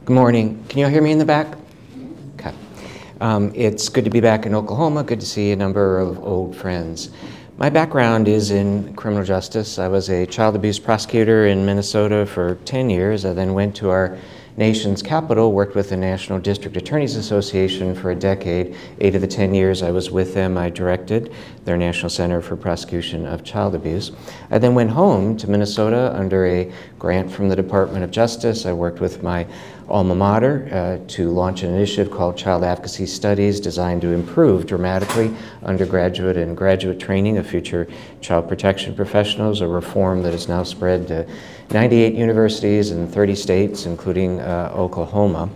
Good morning. Can you all hear me in the back? Okay. It's good to be back in Oklahoma. Good to see a number of old friends. My background is in criminal justice. I was a child abuse prosecutor in Minnesota for 10 years. I then went to our nation's capital, worked with the National District Attorneys Association for a decade. 8 of the 10 years I was with them, I directed their National Center for Prosecution of Child Abuse. I then went home to Minnesota under a grant from the Department of Justice. I worked with my alma mater to launch an initiative called Child Advocacy Studies, designed to improve dramatically undergraduate and graduate training of future child protection professionals, a reform that has now spread to 98 universities in 30 states, including Oklahoma.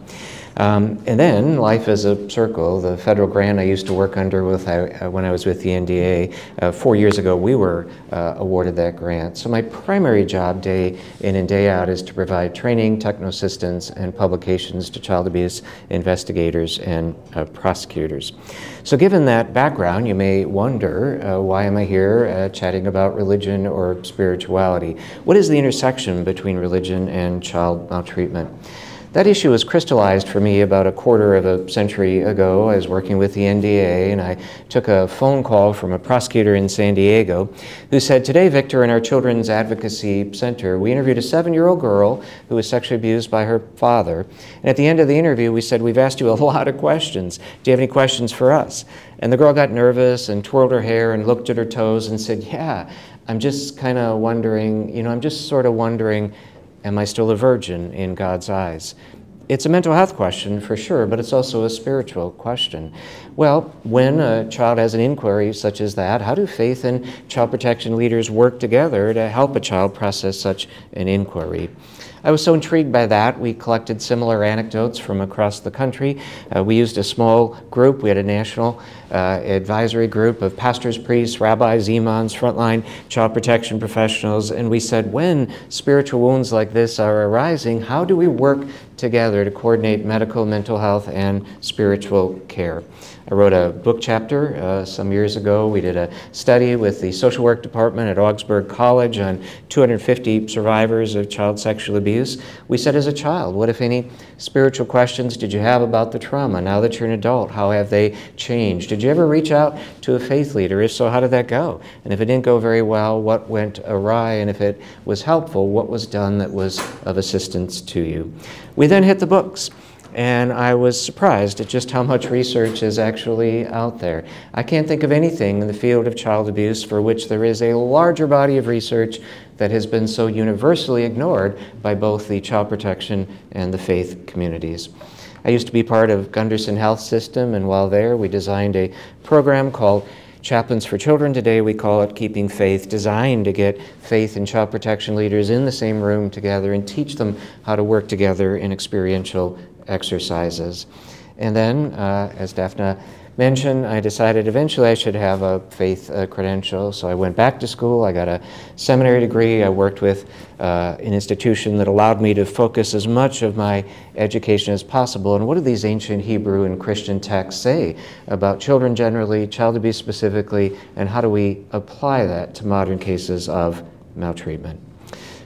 And then life is a circle. The federal grant I used to work under with when I was with the NDA, 4 years ago we were awarded that grant. So my primary job day in and day out is to provide training, technical assistance, and publications to child abuse investigators and prosecutors. So given that background, you may wonder, why am I here chatting about religion or spirituality? What is the intersection between religion and child maltreatment? That issue was crystallized for me about a quarter of a century ago. I was working with the NDA, and I took a phone call from a prosecutor in San Diego who said, "Today, Victor, in our Children's Advocacy Center, we interviewed a 7-year-old girl who was sexually abused by her father. And at the end of the interview, we said, 'We've asked you a lot of questions. Do you have any questions for us?' And the girl got nervous and twirled her hair and looked at her toes and said, 'Yeah, I'm just kind of wondering, I'm just sort of wondering, am I still a virgin in God's eyes?'" It's a mental health question for sure, but it's also a spiritual question. Well, when a child has an inquiry such as that, how do faith and child protection leaders work together to help a child process such an inquiry? I was so intrigued by that, we collected similar anecdotes from across the country. We used a small group. We had a national advisory group of pastors, priests, rabbis, imams, frontline child protection professionals, and we said, when spiritual wounds like this are arising, how do we work together to coordinate medical, mental health, and spiritual care? I wrote a book chapter some years ago. We did a study with the social work department at Augsburg College on 250 survivors of child sexual abuse. We said, as a child, what, if any, spiritual questions did you have about the trauma? Now that you're an adult, how have they changed? Did you ever reach out to a faith leader? If so, how did that go? And if it didn't go very well, what went awry? And if it was helpful, what was done that was of assistance to you? We then hit the books. And I was surprised at just how much research is actually out there. I can't think of anything in the field of child abuse for which there is a larger body of research that has been so universally ignored by both the child protection and the faith communities. I used to be part of Gunderson Health System, and while there, we designed a program called Chaplains for Children. Today we call it Keeping Faith, designed to get faith and child protection leaders in the same room together and teach them how to work together in experiential exercises. And then, as Daphne mentioned, I decided eventually I should have a faith credential. So I went back to school. I got a seminary degree. I worked with an institution that allowed me to focus as much of my education as possible. And what do these ancient Hebrew and Christian texts say about children generally, child abuse specifically, and how do we apply that to modern cases of maltreatment?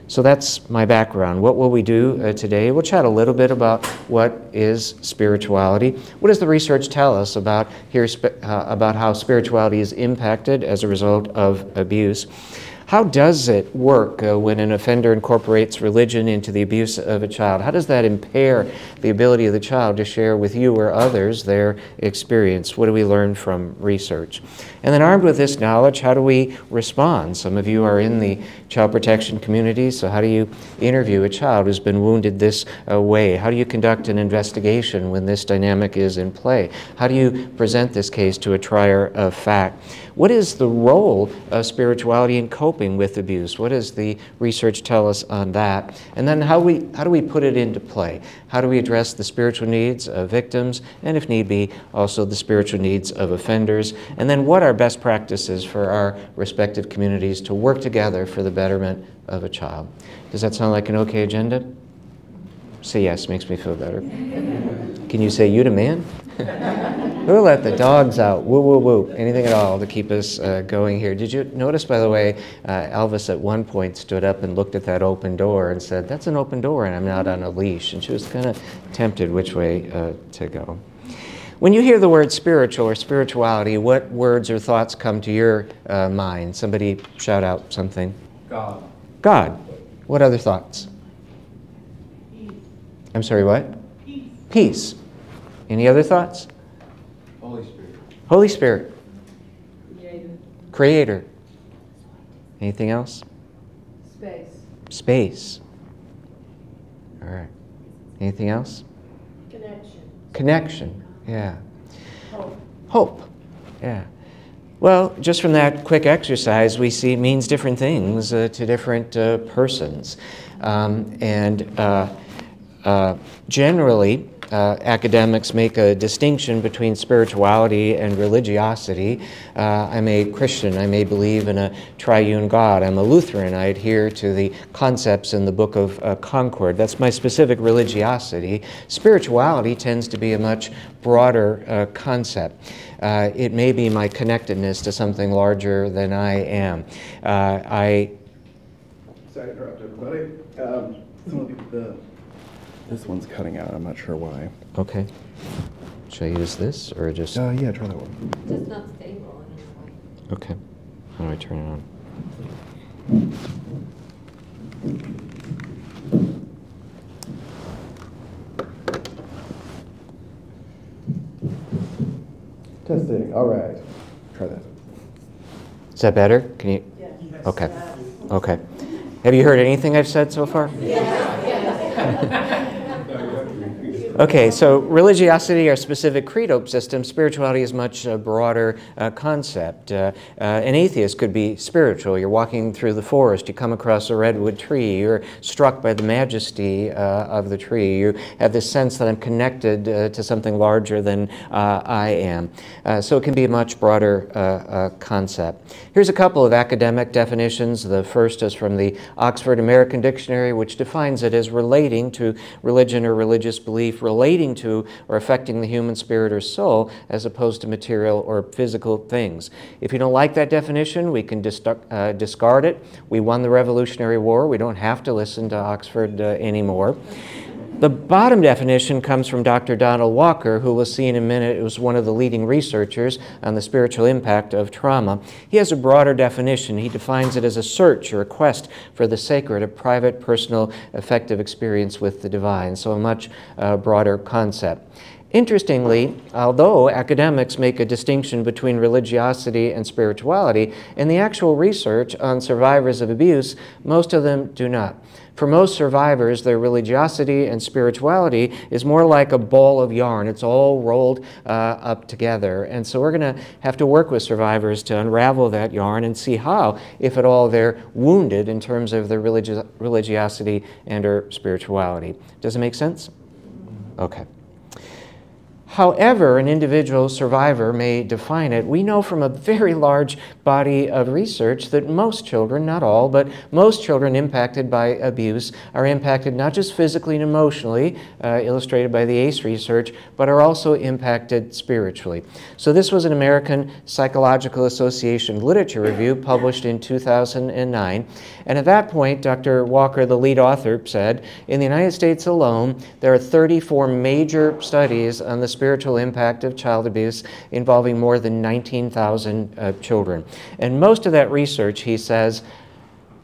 So that's my background. What will we do today? We'll chat a little bit about what is spirituality. What does the research tell us about how spirituality is impacted as a result of abuse? How does it work when an offender incorporates religion into the abuse of a child? How does that impair the ability of the child to share with you or others their experience? What do we learn from research? And then armed with this knowledge, how do we respond? Some of you are in the child protection community, so how do you interview a child who's been wounded this way? How do you conduct an investigation when this dynamic is in play? How do you present this case to a trier of fact? What is the role of spirituality in coping with abuse? What does the research tell us on that? And then how do we put it into play? How do we address the spiritual needs of victims, and if need be, also the spiritual needs of offenders? And then what are best practices for our respective communities to work together for the betterment of a child? Does that sound like an okay agenda? Say yes, makes me feel better. Can you say you to man? We'll let the dogs out. Woo, woo, woo. Anything at all to keep us going here. Did you notice, by the way, Elvis at one point stood up and looked at that open door and said, "That's an open door and I'm not on a leash." And she was kind of tempted which way to go. When you hear the word spiritual or spirituality, what words or thoughts come to your mind? Somebody shout out something. God. God. What other thoughts? Peace. I'm sorry, what? Peace. Peace. Any other thoughts? Holy Spirit. Holy Spirit. Creator. Creator. Anything else? Space. Space. All right. Anything else? Connection. Connection. Yeah. Hope. Hope. Yeah. Well, just from that quick exercise, we see it means different things to different persons. Generally, academics make a distinction between spirituality and religiosity. I'm a Christian. I may believe in a triune God. I'm a Lutheran. I adhere to the concepts in the Book of Concord. That's my specific religiosity. Spirituality tends to be a much broader concept. It may be my connectedness to something larger than I am. Sorry to interrupt everybody. This one's cutting out. I'm not sure why. Okay. Should I use this or just... Yeah, try that one. Just not stable in any way. Okay. How do I turn it on? Testing. All right. Try that. Is that better? Can you? Yes. Okay. Okay. Have you heard anything I've said so far? Okay, so religiosity, our specific credo system, spirituality is much broader concept. An atheist could be spiritual. You're walking through the forest, you come across a redwood tree, you're struck by the majesty of the tree. You have this sense that I'm connected to something larger than I am. So it can be a much broader concept. Here's a couple of academic definitions. The first is from the Oxford American Dictionary, which defines it as relating to religion or religious belief, relating to or affecting the human spirit or soul as opposed to material or physical things. If you don't like that definition, we can discard it. We won the Revolutionary War. We don't have to listen to Oxford anymore. The bottom definition comes from Dr. Donald Walker, who we'll see in a minute. It was one of the leading researchers on the spiritual impact of trauma. He has a broader definition. He defines it as a search or a quest for the sacred, a private, personal, affective experience with the divine. So a much broader concept. Interestingly, although academics make a distinction between religiosity and spirituality, in the actual research on survivors of abuse, most of them do not. For most survivors, their religiosity and spirituality is more like a ball of yarn. It's all rolled up together. And so we're going to have to work with survivors to unravel that yarn and see how, if at all, they're wounded in terms of their religiosity and or spirituality. Does it make sense? Okay. However an individual survivor may define it, we know from a very large body of research that most children, not all, but most children impacted by abuse are impacted not just physically and emotionally, illustrated by the ACE research, but are also impacted spiritually. So this was an American Psychological Association literature review published in 2009. And at that point, Dr. Walker, the lead author, said, in the United States alone, there are 34 major studies on the spiritual impact of child abuse involving more than 19,000 children. And most of that research, he says,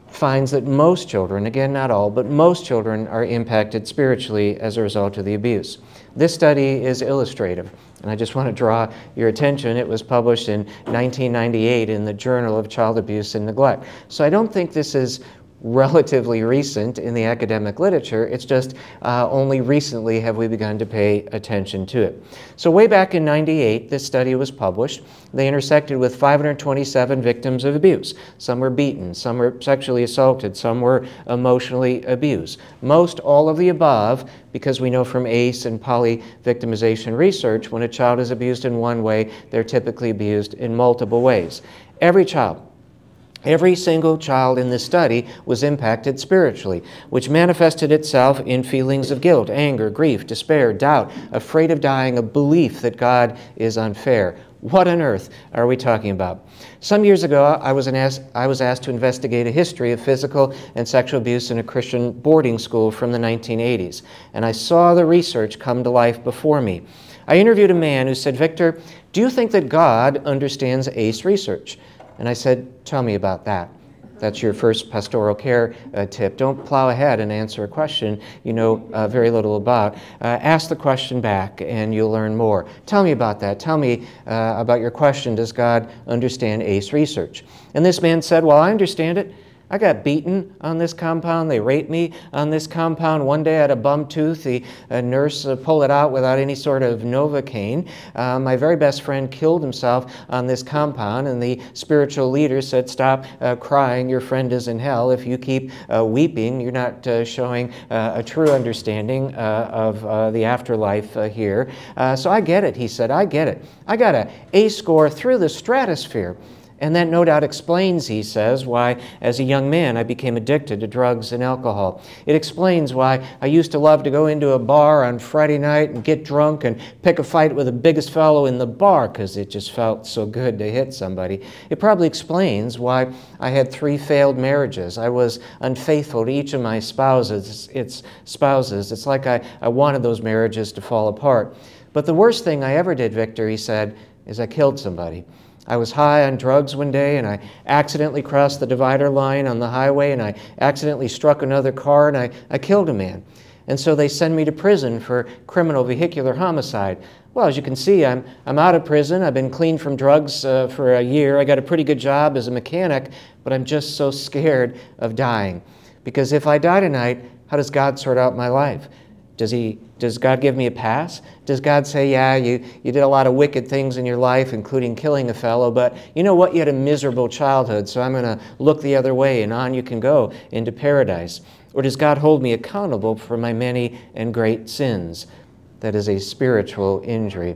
finds that most children, again not all, but most children are impacted spiritually as a result of the abuse. This study is illustrative, and I just want to draw your attention. It was published in 1998 in the Journal of Child Abuse and Neglect. So I don't think this is relatively recent in the academic literature. It's just only recently have we begun to pay attention to it. So way back in '98, this study was published. They intersected with 527 victims of abuse. Some were beaten, some were sexually assaulted, some were emotionally abused. Most all of the above, because we know from ACE and poly-victimization research, when a child is abused in one way, they're typically abused in multiple ways. Every child Every single child in this study was impacted spiritually, which manifested itself in feelings of guilt, anger, grief, despair, doubt, afraid of dying, a belief that God is unfair. What on earth are we talking about? Some years ago, I was asked to investigate a history of physical and sexual abuse in a Christian boarding school from the 1980s, and I saw the research come to life before me. I interviewed a man who said, "Victor, do you think that God understands ACE research?" And I said, "Tell me about that." That's your first pastoral care tip. Don't plow ahead and answer a question you know very little about. Ask the question back and you'll learn more. Tell me about that. Tell me about your question. Does God understand ACE research? And this man said, "Well, I understand it. I got beaten on this compound. They raped me on this compound. One day I had a bum tooth. The nurse pulled it out without any sort of Novocaine. My very best friend killed himself on this compound, and the spiritual leader said, 'Stop crying. Your friend is in hell. If you keep weeping, you're not showing a true understanding of the afterlife here.' So I get it," he said. "I get it. I got an A score through the stratosphere. And that no doubt explains," he says, "why as a young man I became addicted to drugs and alcohol. It explains why I used to love to go into a bar on Friday night and get drunk and pick a fight with the biggest fellow in the bar because it just felt so good to hit somebody. It probably explains why I had 3 failed marriages. I was unfaithful to each of my spouses. It's like I wanted those marriages to fall apart. But the worst thing I ever did, Victor," he said, "is I killed somebody. I was high on drugs one day and I accidentally crossed the divider line on the highway and I accidentally struck another car and I killed a man. And so they send me to prison for criminal vehicular homicide. Well, as you can see, I'm out of prison. I've been clean from drugs for a year. I got a pretty good job as a mechanic, but I'm just so scared of dying. Because if I die tonight, how does God sort out my life? Does God give me a pass? Does God say, yeah, you did a lot of wicked things in your life, including killing a fellow, but you know what? You had a miserable childhood, so I'm going to look the other way and on you can go into paradise. Or does God hold me accountable for my many and great sins? That is a spiritual injury.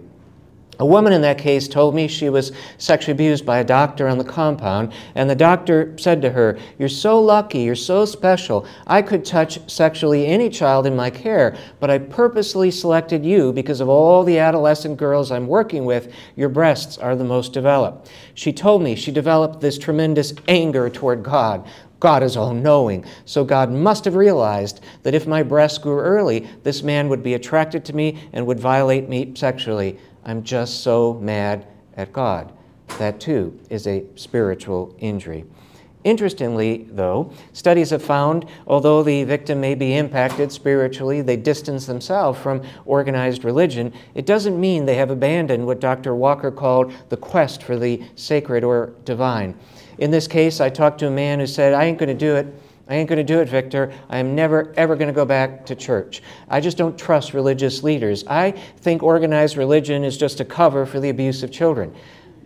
A woman in that case told me she was sexually abused by a doctor on the compound, and the doctor said to her, "You're so lucky, you're so special. I could touch sexually any child in my care, but I purposely selected you because of all the adolescent girls I'm working with. Your breasts are the most developed." She told me she developed this tremendous anger toward God. God is all-knowing, so God must have realized that if my breasts grew early, this man would be attracted to me and would violate me sexually. I'm just so mad at God. That too is a spiritual injury. Interestingly, though, studies have found, although the victim may be impacted spiritually, they distance themselves from organized religion, it doesn't mean they have abandoned what Dr. Walker called the quest for the sacred or divine. In this case, I talked to a man who said, "I ain't going to do it. I ain't going to do it, Victor. I am never, ever going to go back to church. I just don't trust religious leaders. I think organized religion is just a cover for the abuse of children."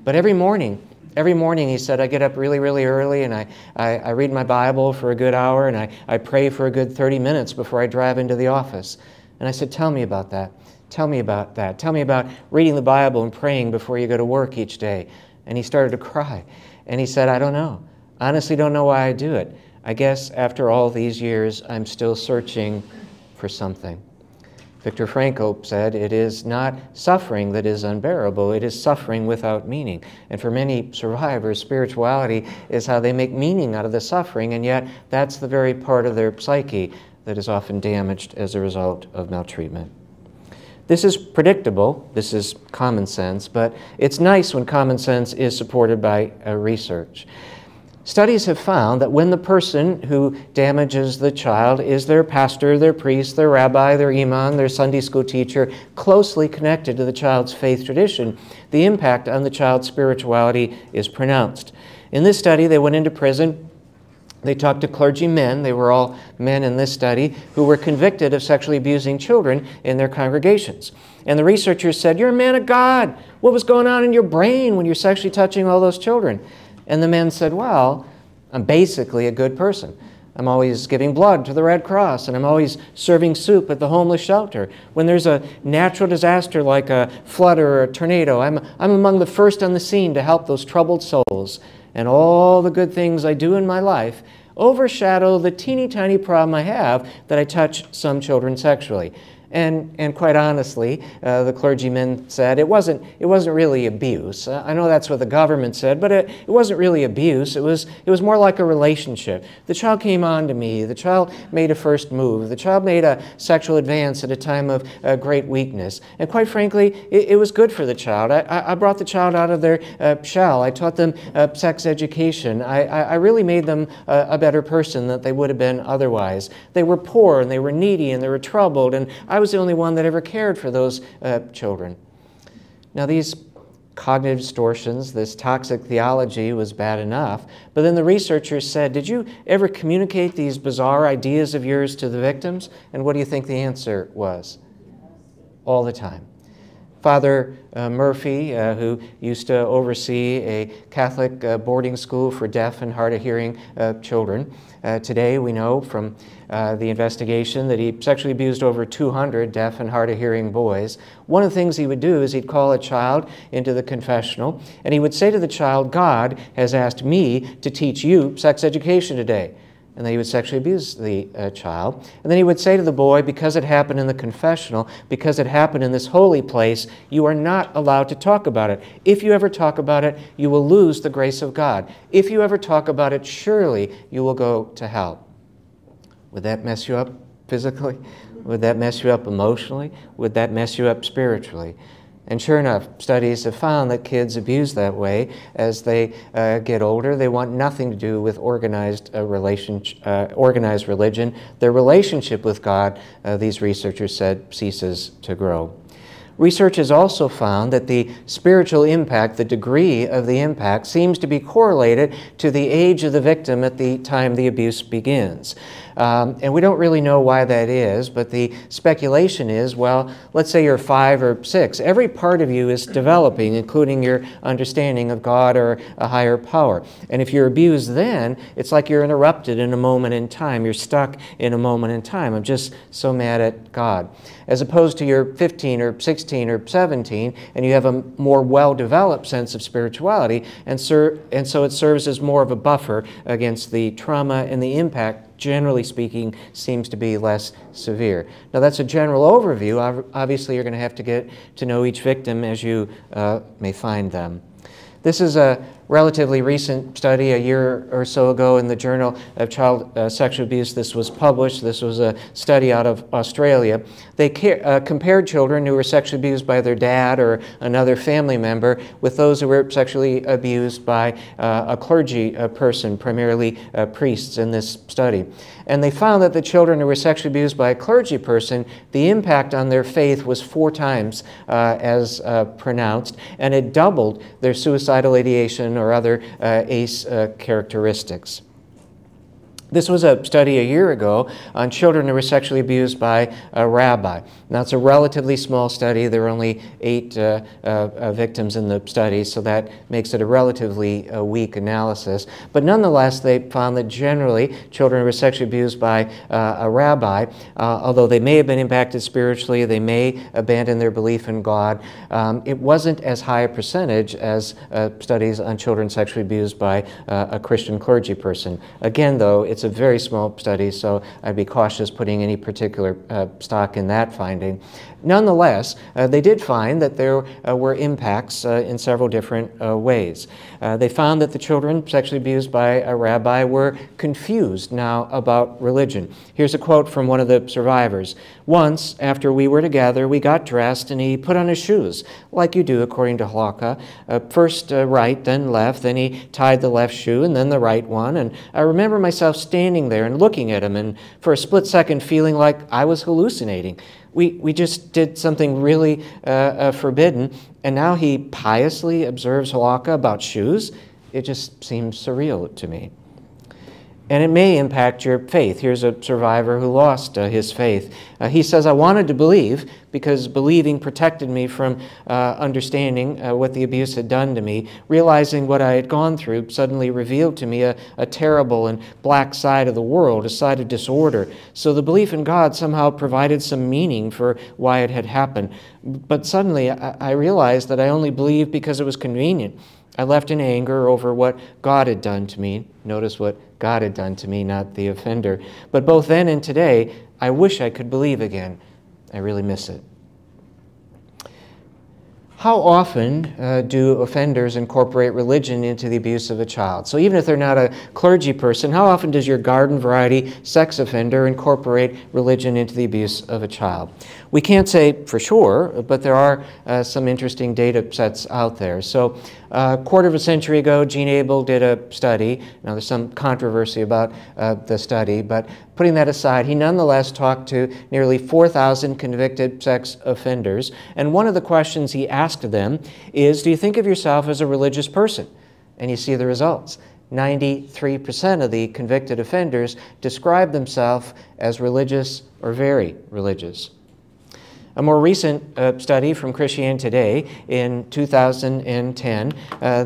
But every morning, he said, I get up really, really early and I read my Bible for a good hour and I pray for a good 30 minutes before I drive into the office. And I said, "Tell me about that. Tell me about that. Tell me about reading the Bible and praying before you go to work each day." And he started to cry. And he said, "I don't know. Honestly, don't know why I do it. I guess after all these years, I'm still searching for something." Viktor Frankl said, "It is not suffering that is unbearable, it is suffering without meaning." And for many survivors, spirituality is how they make meaning out of the suffering, and yet that's the very part of their psyche that is often damaged as a result of maltreatment. This is predictable, this is common sense, but it's nice when common sense is supported by research. Studies have found that when the person who damages the child is their pastor, their priest, their rabbi, their imam, their Sunday school teacher, closely connected to the child's faith tradition, the impact on the child's spirituality is pronounced. In this study, they went into prison. They talked to clergymen, they were all men in this study, who were convicted of sexually abusing children in their congregations. And the researchers said, "You're a man of God. What was going on in your brain when you're sexually touching all those children?" And the men said, "Well, I'm basically a good person. I'm always giving blood to the Red Cross, and I'm always serving soup at the homeless shelter. When there's a natural disaster like a flood or a tornado, I'm among the first on the scene to help those troubled souls. and all the good things I do in my life overshadow the teeny tiny problem I have that I touch some children sexually. And quite honestly, the clergyman said it wasn't really abuse. I know that's what the government said, but it wasn't really abuse. It was more like a relationship. The child came on to me. The child made a first move. The child made a sexual advance at a time of great weakness. And quite frankly, it was good for the child. I brought the child out of their shell. I taught them sex education. I really made them a better person than they would have been otherwise. They were poor and they were needy and they were troubled, and I was the only one that ever cared for those children. Now, these cognitive distortions, this toxic theology was bad enough, but then the researchers said, did you ever communicate these bizarre ideas of yours to the victims? And what do you think the answer was? All the time. Father Murphy, who used to oversee a Catholic boarding school for deaf and hard of hearing children. Today we know from the investigation that he sexually abused over 200 deaf and hard of hearing boys. One of the things he would do is he'd call a child into the confessional and he would say to the child, God has asked me to teach you sex education today. And then he would sexually abuse the child. And then he would say to the boy, because it happened in the confessional, because it happened in this holy place, you are not allowed to talk about it. If you ever talk about it, you will lose the grace of God. If you ever talk about it, surely you will go to hell. Would that mess you up physically? Would that mess you up emotionally? Would that mess you up spiritually? And sure enough, studies have found that kids abuse that way as they get older. They want nothing to do with organized religion. Their relationship with God, these researchers said, ceases to grow. Research has also found that the spiritual impact, the degree of the impact, seems to be correlated to the age of the victim at the time the abuse begins. And we don't really know why that is, but the speculation is, well, let's say you're 5 or 6. Every part of you is developing, including your understanding of God or a higher power. And if you're abused then, it's like you're interrupted in a moment in time. You're stuck in a moment in time. I'm just so mad at God. As opposed to you're 15 or 16 or 17, and you have a more well-developed sense of spirituality, and so it serves as more of a buffer against the trauma, and the impact, generally speaking, seems to be less severe. Now, that's a general overview. Obviously, you're going to have to get to know each victim as you may find them. This is a relatively recent study, a year or so ago, in the Journal of Child Sexual Abuse. This was published. This was a study out of Australia. They compared children who were sexually abused by their dad or another family member with those who were sexually abused by a clergy person, primarily priests in this study. And they found that the children who were sexually abused by a clergy person, the impact on their faith was 4 times as pronounced, and it doubled their suicidal ideation or other ACE characteristics. This was a study a year ago on children who were sexually abused by a rabbi. Now, it's a relatively small study. There were only 8 victims in the study, so that makes it a relatively weak analysis. But nonetheless, they found that generally children who were sexually abused by a rabbi, although they may have been impacted spiritually, they may abandon their belief in God, it wasn't as high a percentage as studies on children sexually abused by a Christian clergy person. Again, though, it's a very small study, so I'd be cautious putting any particular stock in that finding. Nonetheless, they did find that there were impacts in several different ways. They found that the children sexually abused by a rabbi were confused now about religion. Here's a quote from one of the survivors. Once, after we were together, we got dressed and he put on his shoes, like you do according to halakha. First right, then left, then he tied the left shoe and then the right one. And I remember myself standing there and looking at him and for a split second feeling like I was hallucinating. We just did something really forbidden, and now he piously observes halakha about shoes. It just seems surreal to me. And it may impact your faith. Here's a survivor who lost his faith. He says, I wanted to believe because believing protected me from understanding what the abuse had done to me. Realizing what I had gone through suddenly revealed to me a terrible and black side of the world, a side of disorder. So the belief in God somehow provided some meaning for why it had happened. But suddenly I realized that I only believed because it was convenient. I left in anger over what God had done to me. Notice what God had done to me, not the offender. But both then and today, I wish I could believe again. I really miss it. How often do offenders incorporate religion into the abuse of a child? So even if they're not a clergy person, how often does your garden variety sex offender incorporate religion into the abuse of a child? We can't say for sure, but there are some interesting data sets out there. So a quarter of a century ago, Gene Abel did a study. Now there's some controversy about the study, but putting that aside, he nonetheless talked to nearly 4,000 convicted sex offenders. And one of the questions he asked them is, do you think of yourself as a religious person? And you see the results. 93% of the convicted offenders describe themselves as religious or very religious. A more recent study from Christianity Today in 2010,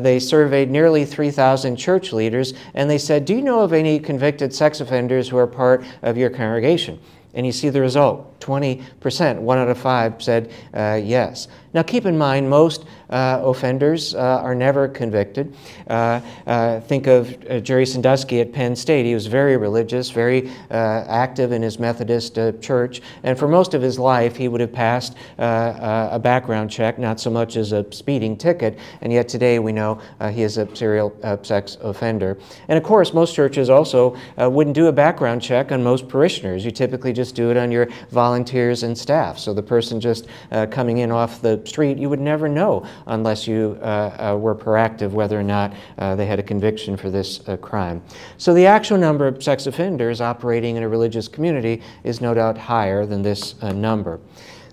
they surveyed nearly 3,000 church leaders, and they said, do you know of any convicted sex offenders who are part of your congregation? And you see the result. 20%, 1 out of 5 said yes. Now keep in mind, most offenders are never convicted. Think of Jerry Sandusky at Penn State. He was very religious, very active in his Methodist church, and for most of his life he would have passed a background check, not so much as a speeding ticket, and yet today we know he is a serial sex offender. And of course, most churches also wouldn't do a background check on most parishioners. You typically just do it on your volunteers and staff. So the person just coming in off the street, you would never know unless you were proactive whether or not they had a conviction for this crime. So the actual number of sex offenders operating in a religious community is no doubt higher than this number.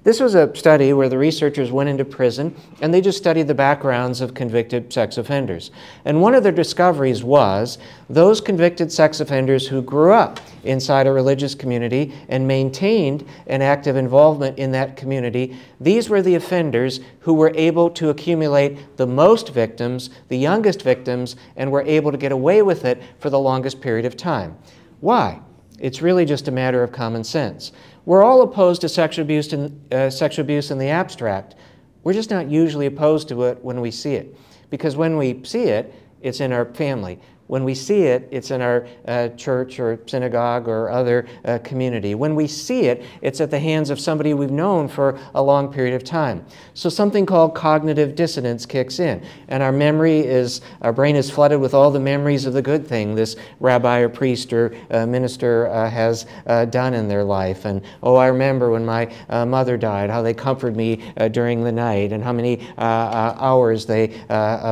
This was a study where the researchers went into prison and they just studied the backgrounds of convicted sex offenders. And one of their discoveries was those convicted sex offenders who grew up inside a religious community and maintained an active involvement in that community, these were the offenders who were able to accumulate the most victims, the youngest victims, and were able to get away with it for the longest period of time. Why? It's really just a matter of common sense. We're all opposed to sexual abuse in the abstract. We're just not usually opposed to it when we see it. Because when we see it, it's in our family. When we see it, it's in our church or synagogue or other community. When we see it, it's at the hands of somebody we've known for a long period of time. So something called cognitive dissonance kicks in. And our brain is flooded with all the memories of the good thing this rabbi or priest or minister has done in their life. And, oh, I remember when my mother died, how they comforted me during the night, and how many hours they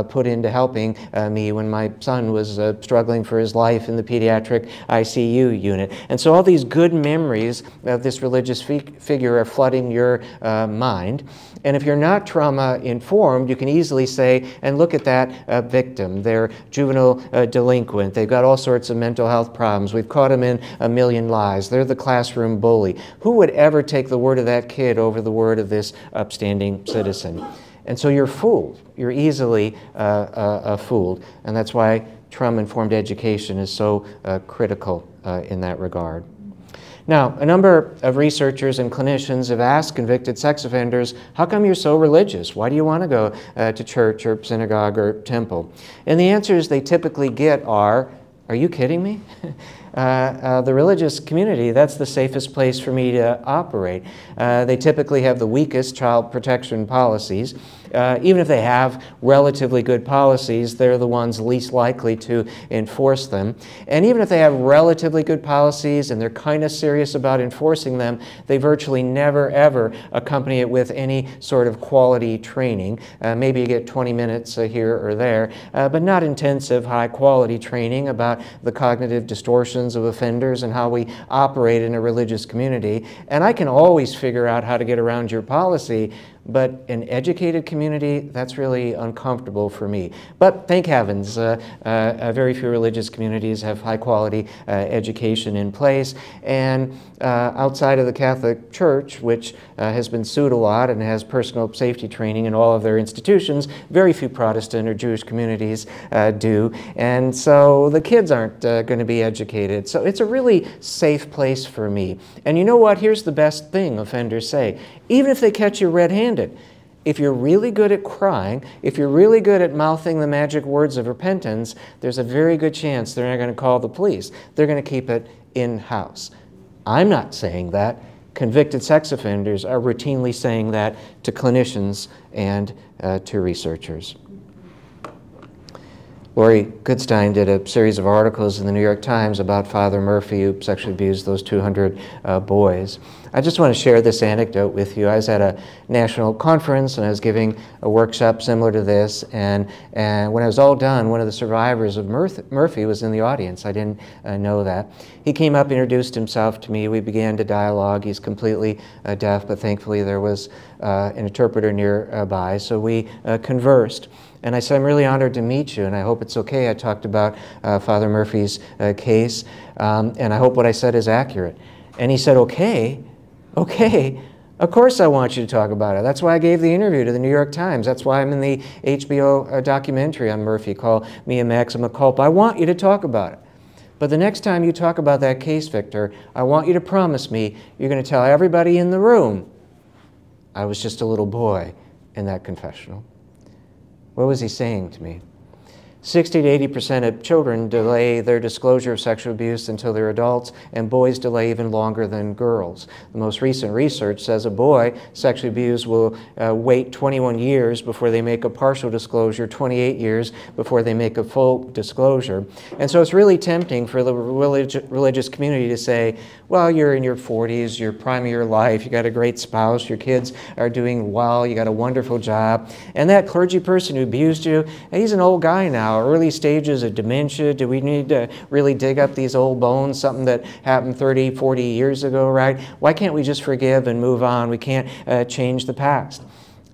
put into helping me when my son was struggling for his life in the pediatric ICU unit. And so all these good memories of this religious figure are flooding your mind. And if you're not trauma informed, you can easily say, and look at that victim. They're juvenile delinquent. They've got all sorts of mental health problems. We've caught them in a million lies. They're the classroom bully. Who would ever take the word of that kid over the word of this upstanding citizen? And so you're fooled. You're easily fooled. And that's why trauma-informed education is so critical in that regard. Now, a number of researchers and clinicians have asked convicted sex offenders, how come you're so religious? Why do you want to go to church or synagogue or temple? And the answers they typically get are you kidding me? The religious community, that's the safest place for me to operate. They typically have the weakest child protection policies. Even if they have relatively good policies, they're the ones least likely to enforce them. And even if they have relatively good policies and they're kind of serious about enforcing them, they virtually never ever accompany it with any sort of quality training. Maybe you get 20 minutes here or there, but not intensive high quality training about the cognitive distortions of offenders and how we operate in a religious community. And I can always figure out how to get around your policy, but an educated community, that's really uncomfortable for me. But thank heavens, very few religious communities have high-quality education in place. And outside of the Catholic Church, which has been sued a lot and has personal safety training in all of their institutions, very few Protestant or Jewish communities do. And so the kids aren't going to be educated. So it's a really safe place for me. And you know what? Here's the best thing offenders say. Even if they catch you red-handed, If you're really good at crying, if you're really good at mouthing the magic words of repentance, there's a very good chance they're not going to call the police. They're going to keep it in-house. I'm not saying that. Convicted sex offenders are routinely saying that to clinicians and to researchers. Lori Goodstein did a series of articles in the New York Times about Father Murphy, who sexually abused those 200 boys. I just want to share this anecdote with you. I was at a national conference and I was giving a workshop similar to this, and when I was all done, one of the survivors of Murphy was in the audience. I didn't know that. He came up, introduced himself to me. We began to dialogue. He's completely deaf, but thankfully there was an interpreter nearby, so we conversed. And I said, I'm really honored to meet you, and I hope it's okay. I talked about Father Murphy's case, and I hope what I said is accurate. And he said, okay, of course I want you to talk about it. That's why I gave the interview to the New York Times. That's why I'm in the HBO documentary on Murphy called Mea Maxima Culpa. I want you to talk about it. But the next time you talk about that case, Victor, I want you to promise me you're going to tell everybody in the room I was just a little boy in that confessional. What was he saying to me? 60 to 80% of children delay their disclosure of sexual abuse until they're adults, and boys delay even longer than girls. The most recent research says a boy sexually abused will wait 21 years before they make a partial disclosure, 28 years before they make a full disclosure. And so it's really tempting for the religious community to say, well, you're in your 40s, you're prime of your life, you got a great spouse, your kids are doing well, you got a wonderful job, and that clergy person who abused you, he's an old guy now. Early stages of dementia. Do we need to really dig up these old bones, something that happened 30, 40 years ago, right? Why can't we just forgive and move on? We can't change the past.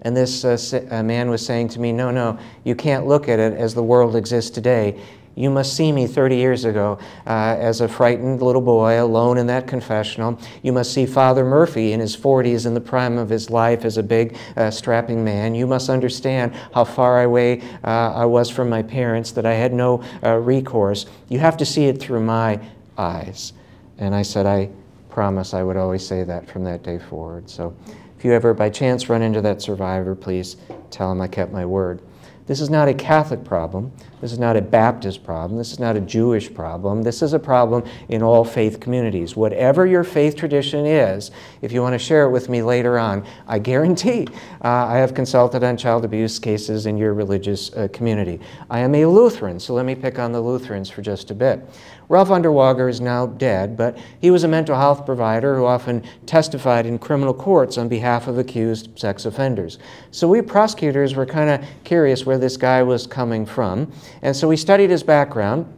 And this man was saying to me, no, you can't look at it as the world exists today. You must see me 30 years ago as a frightened little boy alone in that confessional. You must see Father Murphy in his 40s in the prime of his life as a big, strapping man. You must understand how far away I was from my parents, that I had no recourse. You have to see it through my eyes. And I said, I promise I would always say that from that day forward. So if you ever by chance run into that survivor, please tell him I kept my word. This is not a Catholic problem. This is not a Baptist problem. This is not a Jewish problem. This is a problem in all faith communities. Whatever your faith tradition is, if you want to share it with me later on, I guarantee I have consulted on child abuse cases in your religious community. I am a Lutheran, so let me pick on the Lutherans for just a bit. Ralph Underwager is now dead, but he was a mental health provider who often testified in criminal courts on behalf of accused sex offenders. So we prosecutors were kind of curious where this guy was coming from, and so we studied his background.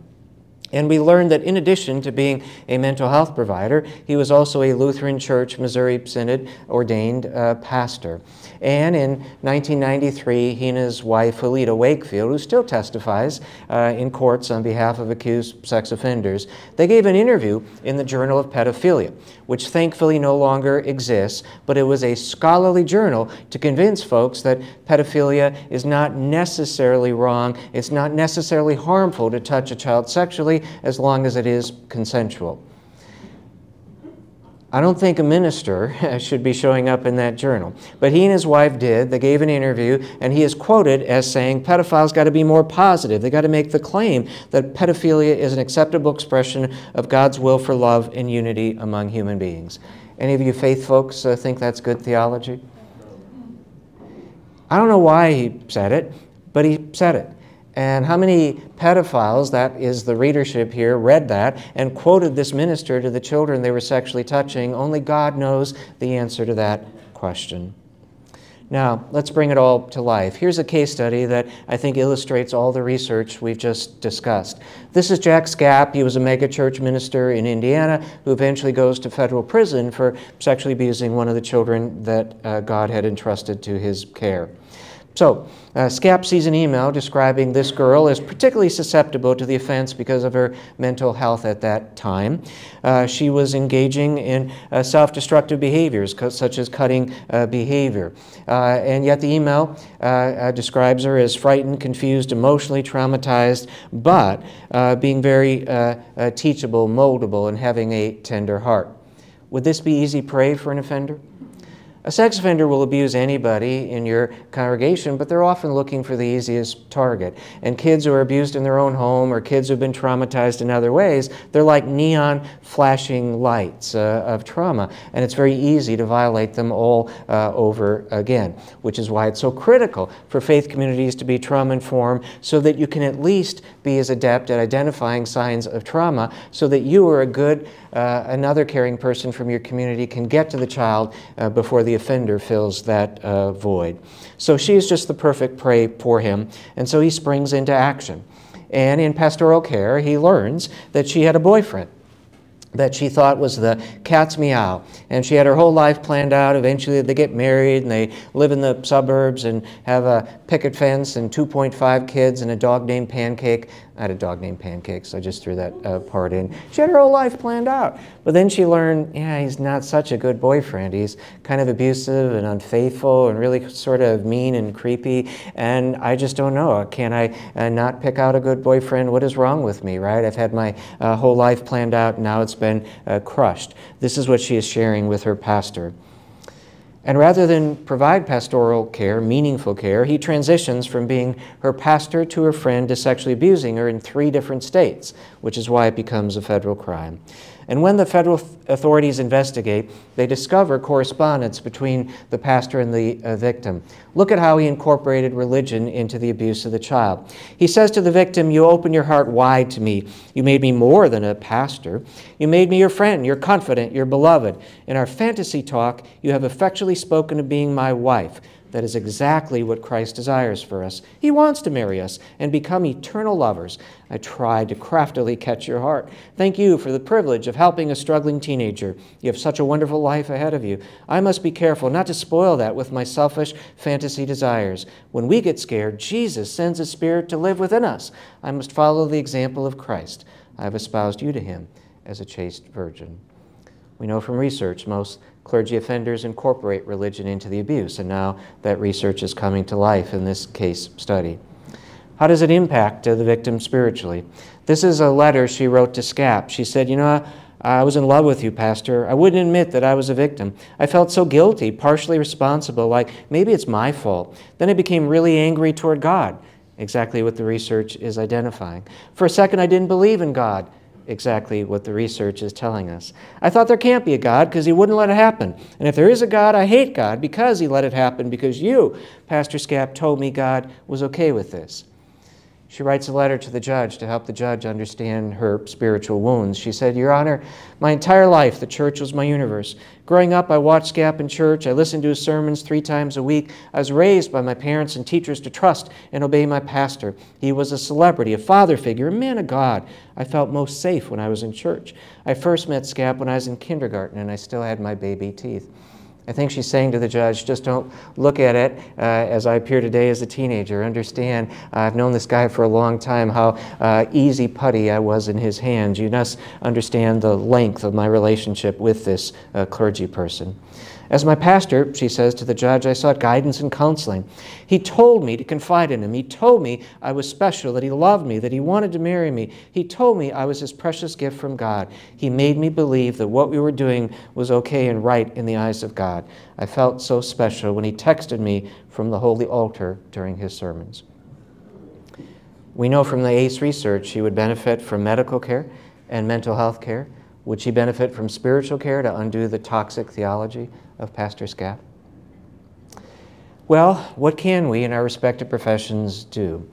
And we learned that in addition to being a mental health provider, he was also a Lutheran Church, Missouri Synod ordained pastor. And in 1993, he and his wife, Helita Wakefield, who still testifies in courts on behalf of accused sex offenders, they gave an interview in the Journal of Pedophilia, which thankfully no longer exists, but it was a scholarly journal to convince folks that pedophilia is not necessarily wrong, it's not necessarily harmful to touch a child sexually, as long as it is consensual. I don't think a minister should be showing up in that journal, but he and his wife did. They gave an interview, and he is quoted as saying, pedophiles got to be more positive. They got to make the claim that pedophilia is an acceptable expression of God's will for love and unity among human beings. Any of you faith folks think that's good theology? I don't know why he said it, but he said it. And how many pedophiles, that is the readership here, read that and quoted this minister to the children they were sexually touching? Only God knows the answer to that question. Now, let's bring it all to life. Here's a case study that I think illustrates all the research we've just discussed. This is Jack Scapp. He was a megachurch minister in Indiana who eventually goes to federal prison for sexually abusing one of the children that God had entrusted to his care. So, Scapp sees an email describing this girl as particularly susceptible to the offense because of her mental health at that time. She was engaging in self-destructive behaviors, such as cutting behavior. And yet the email describes her as frightened, confused, emotionally traumatized, but being very teachable, moldable, and having a tender heart. Would this be easy prey for an offender? A sex offender will abuse anybody in your congregation, but they're often looking for the easiest target. And kids who are abused in their own home or kids who have been traumatized in other ways, they're like neon flashing lights of trauma. And it's very easy to violate them all over again, which is why it's so critical for faith communities to be trauma-informed so that you can at least be as adept at identifying signs of trauma so that you or a good, another caring person from your community can get to the child before the offender fills that void. So she is just the perfect prey for him, and so he springs into action. And in pastoral care, he learns that she had a boyfriend that she thought was the cat's meow. And she had her whole life planned out. Eventually they get married and they live in the suburbs and have a picket fence and 2.5 kids and a dog named Pancake. I had a dog named Pancake, so I just threw that part in. She had her whole life planned out. But then she learned, yeah, he's not such a good boyfriend. He's kind of abusive and unfaithful and really sort of mean and creepy. And I just don't know. Can I not pick out a good boyfriend? What is wrong with me, right? I've had my whole life planned out, and now it's been crushed. This is what she is sharing with her pastor. And rather than provide pastoral care, meaningful care, he transitions from being her pastor to her friend to sexually abusing her in 3 different states, which is why it becomes a federal crime. And when the federal authorities investigate, they discover correspondence between the pastor and the victim. Look at how he incorporated religion into the abuse of the child. He says to the victim, "You opened your heart wide to me. You made me more than a pastor. You made me your friend, your confidant, your beloved. In our fantasy talk, you have effectually spoken of being my wife. That is exactly what Christ desires for us. He wants to marry us and become eternal lovers. I tried to craftily catch your heart. Thank you for the privilege of helping a struggling teenager. You have such a wonderful life ahead of you. I must be careful not to spoil that with my selfish fantasy desires. When we get scared, Jesus sends His Spirit to live within us. I must follow the example of Christ. I have espoused you to Him as a chaste virgin." We know from research most clergy offenders incorporate religion into the abuse, and now that research is coming to life in this case study. How does it impact the victim spiritually? This is a letter she wrote to Scap. She said, "You know, I was in love with you, Pastor. I wouldn't admit that I was a victim. I felt so guilty, partially responsible, like maybe it's my fault. Then I became really angry toward God." Exactly what the research is identifying. "For a second, I didn't believe in God." Exactly what the research is telling us. "I thought there can't be a God because He wouldn't let it happen. And if there is a God, I hate God because He let it happen because you, Pastor Scap, told me God was okay with this." She writes a letter to the judge to help the judge understand her spiritual wounds. She said, "Your Honor, my entire life, the church was my universe. Growing up, I watched Scap in church. I listened to his sermons 3 times a week. I was raised by my parents and teachers to trust and obey my pastor. He was a celebrity, a father figure, a man of God. I felt most safe when I was in church. I first met Scap when I was in kindergarten, and I still had my baby teeth." I think she's saying to the judge, just don't look at it as I appear today as a teenager. Understand, I've known this guy for a long time, how easy putty I was in his hands. You must understand the length of my relationship with this clergy person. "As my pastor," she says to the judge, "I sought guidance and counseling. He told me to confide in Him. He told me I was special, that He loved me, that He wanted to marry me. He told me I was His precious gift from God. He made me believe that what we were doing was okay and right in the eyes of God. I felt so special when He texted me from the holy altar during His sermons." We know from the ACE research she would benefit from medical care and mental health care. Would she benefit from spiritual care to undo the toxic theology of Pastor Scap? Well, what can we in our respective professions do?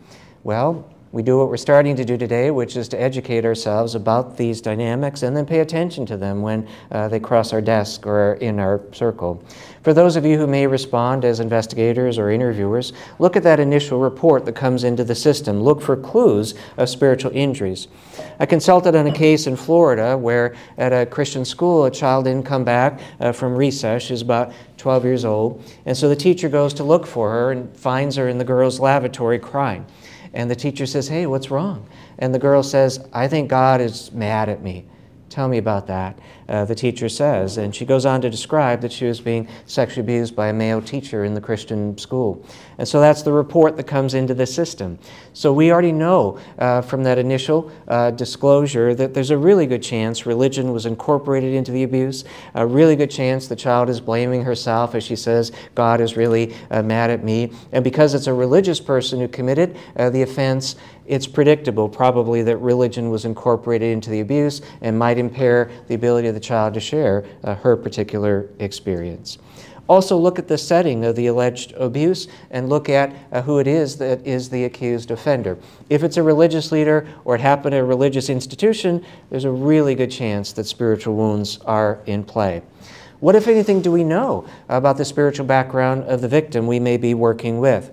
Well, we do what we're starting to do today, which is to educate ourselves about these dynamics and then pay attention to them when they cross our desk or in our circle. For those of you who may respond as investigators or interviewers, look at that initial report that comes into the system. Look for clues of spiritual injuries. I consulted on a case in Florida where at a Christian school a child didn't come back from recess. She was about 12 years old. And so the teacher goes to look for her and finds her in the girls' lavatory crying. And the teacher says, "Hey, what's wrong?" And the girl says, "I think God is mad at me. Tell me about that. The teacher says, and she goes on to describe that she was being sexually abused by a male teacher in the Christian school. And so that's the report that comes into the system. So we already know from that initial disclosure that there's a really good chance religion was incorporated into the abuse, a really good chance the child is blaming herself as she says, God is really mad at me. And because it's a religious person who committed the offense, it's predictable probably that religion was incorporated into the abuse and might impair the ability of the child to share her particular experience. Also look at the setting of the alleged abuse and look at who it is that is the accused offender. If it's a religious leader or it happened at a religious institution, there's a really good chance that spiritual wounds are in play. What, if anything, do we know about the spiritual background of the victim we may be working with?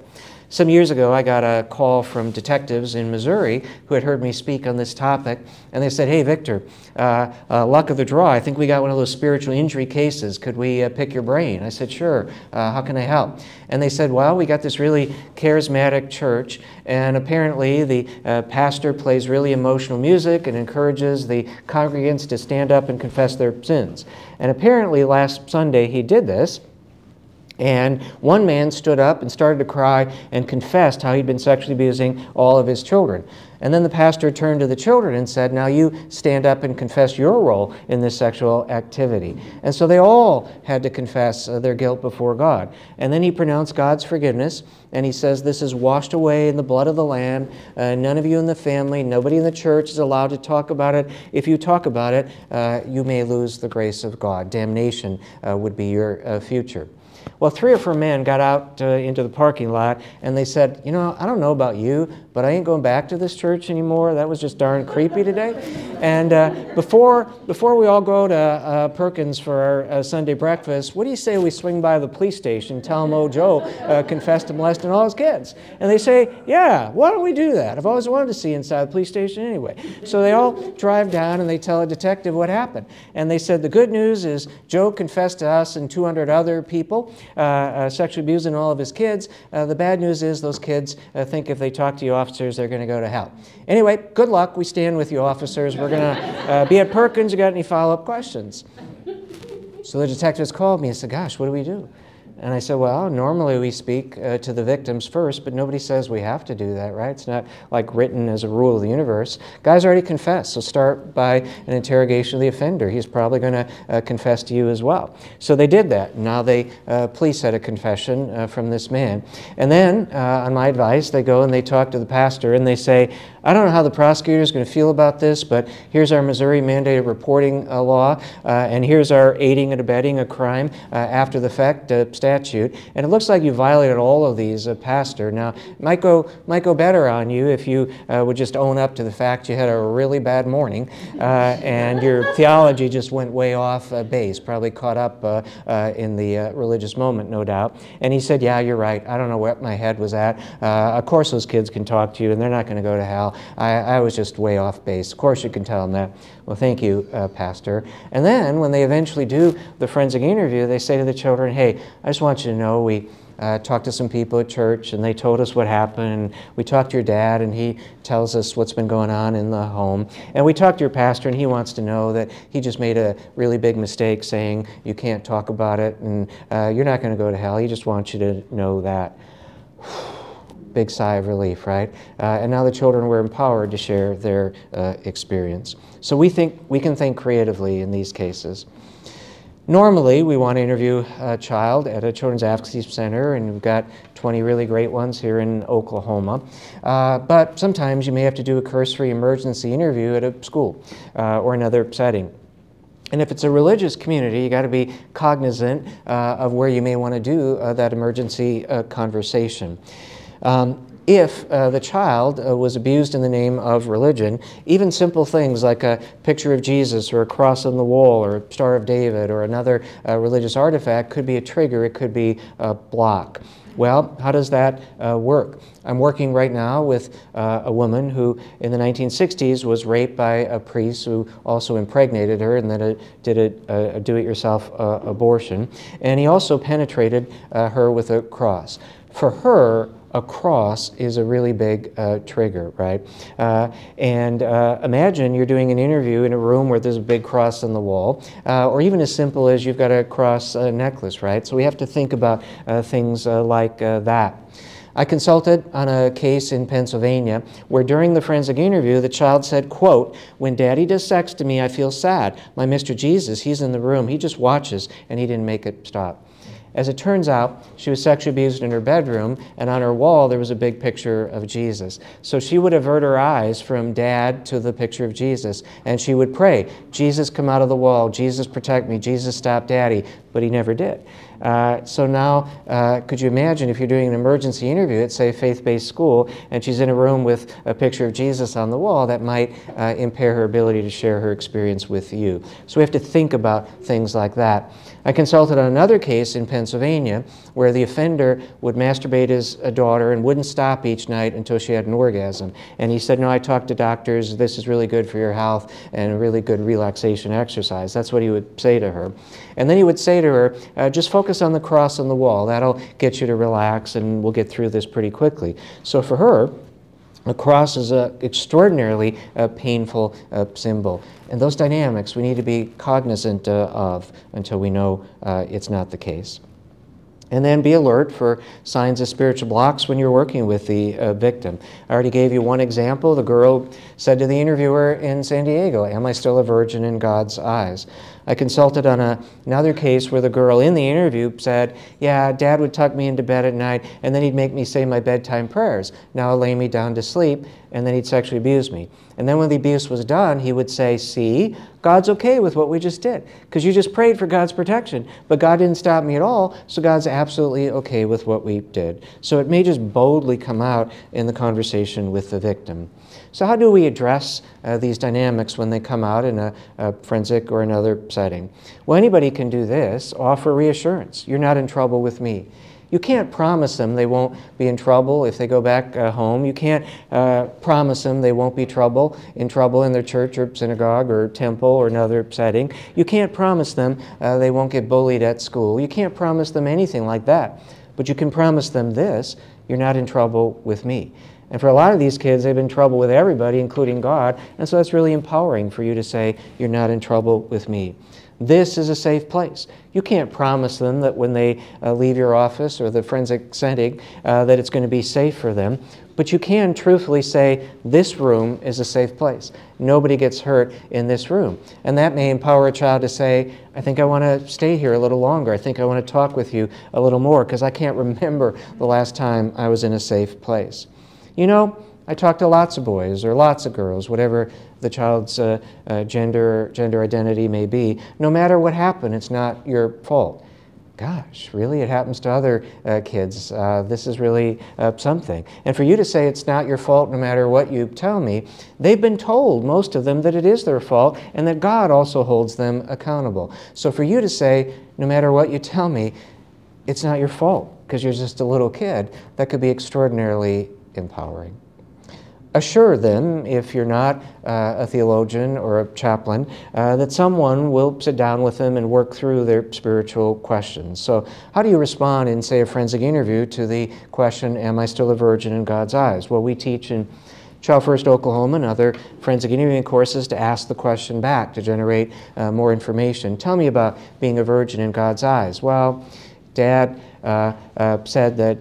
Some years ago, I got a call from detectives in Missouri who had heard me speak on this topic, and they said, hey, Victor, luck of the draw, I think we got one of those spiritual injury cases. Could we pick your brain? I said, sure. How can I help? And they said, well, we got this really charismatic church, and apparently the pastor plays really emotional music and encourages the congregants to stand up and confess their sins. And apparently last Sunday he did this. And one man stood up and started to cry and confessed how he'd been sexually abusing all of his children. And then the pastor turned to the children and said, now you stand up and confess your role in this sexual activity. And so they all had to confess their guilt before God. And then he pronounced God's forgiveness, and he says, this is washed away in the blood of the Lamb. None of you in the family, nobody in the church is allowed to talk about it. If you talk about it, you may lose the grace of God. Damnation would be your future. Well, 3 or 4 men got out into the parking lot, and they said, you know, I don't know about you, but I ain't going back to this church anymore. That was just darn creepy today. And before we all go to Perkins for our Sunday breakfast, what do you say we swing by the police station and tell them, oh, Joe confessed to molesting all his kids? And they say, yeah, why don't we do that? I've always wanted to see inside the police station anyway. So they all drive down, and they tell a detective what happened. And they said, the good news is Joe confessed to us and 200 other people, sexually abusing all of his kids. The bad news is those kids think if they talk to you officers, they're going to go to hell. Anyway, good luck. We stand with you, officers. We're going to be at Perkins. You got any follow-up questions? So the detectives called me and said, gosh, what do we do? And I said, well, normally we speak to the victims first, but nobody says we have to do that, right? It's not like written as a rule of the universe. Guys already confessed, so start by an interrogation of the offender. He's probably going to confess to you as well. So they did that. Now the police had a confession from this man. And then, on my advice, they go and they talk to the pastor, and they say, I don't know how the prosecutor is going to feel about this, but here's our Missouri mandated reporting law, and here's our aiding and abetting a crime after the fact statute, and it looks like you violated all of these, Pastor. Now, it might go better on you if you would just own up to the fact you had a really bad morning, and your theology just went way off base, probably caught up in the religious moment, no doubt. And he said, yeah, you're right. I don't know where my head was at. Of course those kids can talk to you, and they're not going to go to hell. I was just way off base. Of course you can tell them that. Well, thank you, Pastor. And then when they eventually do the forensic interview, they say to the children, hey, I just want you to know we talked to some people at church, and they told us what happened. And we talked to your dad, and he tells us what's been going on in the home. And we talked to your pastor, and he wants to know that he just made a really big mistake saying you can't talk about it, and you're not going to go to hell. He just wants you to know that. Big sigh of relief, right? And now the children were empowered to share their experience. So we can think creatively in these cases. Normally, we want to interview a child at a children's advocacy center, and we've got 20 really great ones here in Oklahoma. But sometimes you may have to do a cursory emergency interview at a school or another setting. And if it's a religious community, you got to be cognizant of where you may want to do that emergency conversation. If the child was abused in the name of religion, even simple things like a picture of Jesus or a cross on the wall or a Star of David or another religious artifact could be a trigger, it could be a block. Well, how does that work? I'm working right now with a woman who in the 1960s was raped by a priest who also impregnated her and then did a do-it-yourself abortion. And he also penetrated her with a cross. For her, a cross is a really big trigger, right? Imagine you're doing an interview in a room where there's a big cross on the wall, or even as simple as you've got a cross necklace, right? So we have to think about things like that. I consulted on a case in Pennsylvania where during the forensic interview, the child said, quote, "When Daddy does sex to me, I feel sad. My Mr. Jesus, he's in the room. He just watches, and he didn't make it stop." As it turns out, she was sexually abused in her bedroom, and on her wall there was a big picture of Jesus. So she would avert her eyes from Dad to the picture of Jesus, and she would pray, "Jesus, come out of the wall. Jesus, protect me. Jesus, stop Daddy." But he never did. So now, could you imagine if you're doing an emergency interview at, say, a faith-based school, and she's in a room with a picture of Jesus on the wall, that might impair her ability to share her experience with you. So we have to think about things like that. I consulted on another case in Pennsylvania where the offender would masturbate his daughter and wouldn't stop each night until she had an orgasm. And he said, "No, I talked to doctors. This is really good for your health and a really good relaxation exercise." That's what he would say to her. And then he would say to her, "Just focus on the cross on the wall. That'll get you to relax, and we'll get through this pretty quickly." So for her, a cross is an extraordinarily painful symbol. And those dynamics we need to be cognizant of until we know it's not the case. And then be alert for signs of spiritual blocks when you're working with the victim. I already gave you one example. The girl said to the interviewer in San Diego, "Am I still a virgin in God's eyes?" I consulted on another case where the girl in the interview said, "Yeah, Dad would tuck me into bed at night, and then he'd make me say my bedtime prayers. Now he'll lay me down to sleep, and then he'd sexually abuse me. And then when the abuse was done, he would say, 'See, God's okay with what we just did, because you just prayed for God's protection, but God didn't stop me at all, so God's absolutely okay with what we did.'" So it may just boldly come out in the conversation with the victim. So how do we address these dynamics when they come out in a forensic or another setting? Well, anybody can do this. Offer reassurance. You're not in trouble with me. You can't promise them they won't be in trouble if they go back home. You can't promise them they won't be in trouble in their church or synagogue or temple or another setting. You can't promise them they won't get bullied at school. You can't promise them anything like that. But you can promise them this: you're not in trouble with me. And for a lot of these kids, they've been in trouble with everybody, including God, and so that's really empowering for you to say, "You're not in trouble with me." This is a safe place. You can't promise them that when they leave your office or the forensic setting that it's going to be safe for them, but you can truthfully say, "This room is a safe place. Nobody gets hurt in this room." And that may empower a child to say, "I think I want to stay here a little longer. I think I want to talk with you a little more because I can't remember the last time I was in a safe place." You know, I talk to lots of boys or lots of girls, whatever the child's gender identity may be. No matter what happened, it's not your fault. Gosh, really? It happens to other kids. This is really something. And for you to say it's not your fault no matter what you tell me, they've been told, most of them, that it is their fault and that God also holds them accountable. So for you to say, no matter what you tell me, it's not your fault because you're just a little kid, that could be extraordinarily empowering. Assure them, if you're not a theologian or a chaplain, that someone will sit down with them and work through their spiritual questions. So how do you respond in, say, a forensic interview to the question, "Am I still a virgin in God's eyes?" Well, we teach in Child First Oklahoma and other forensic interviewing courses to ask the question back to generate more information. "Tell me about being a virgin in God's eyes." "Well, Dad said that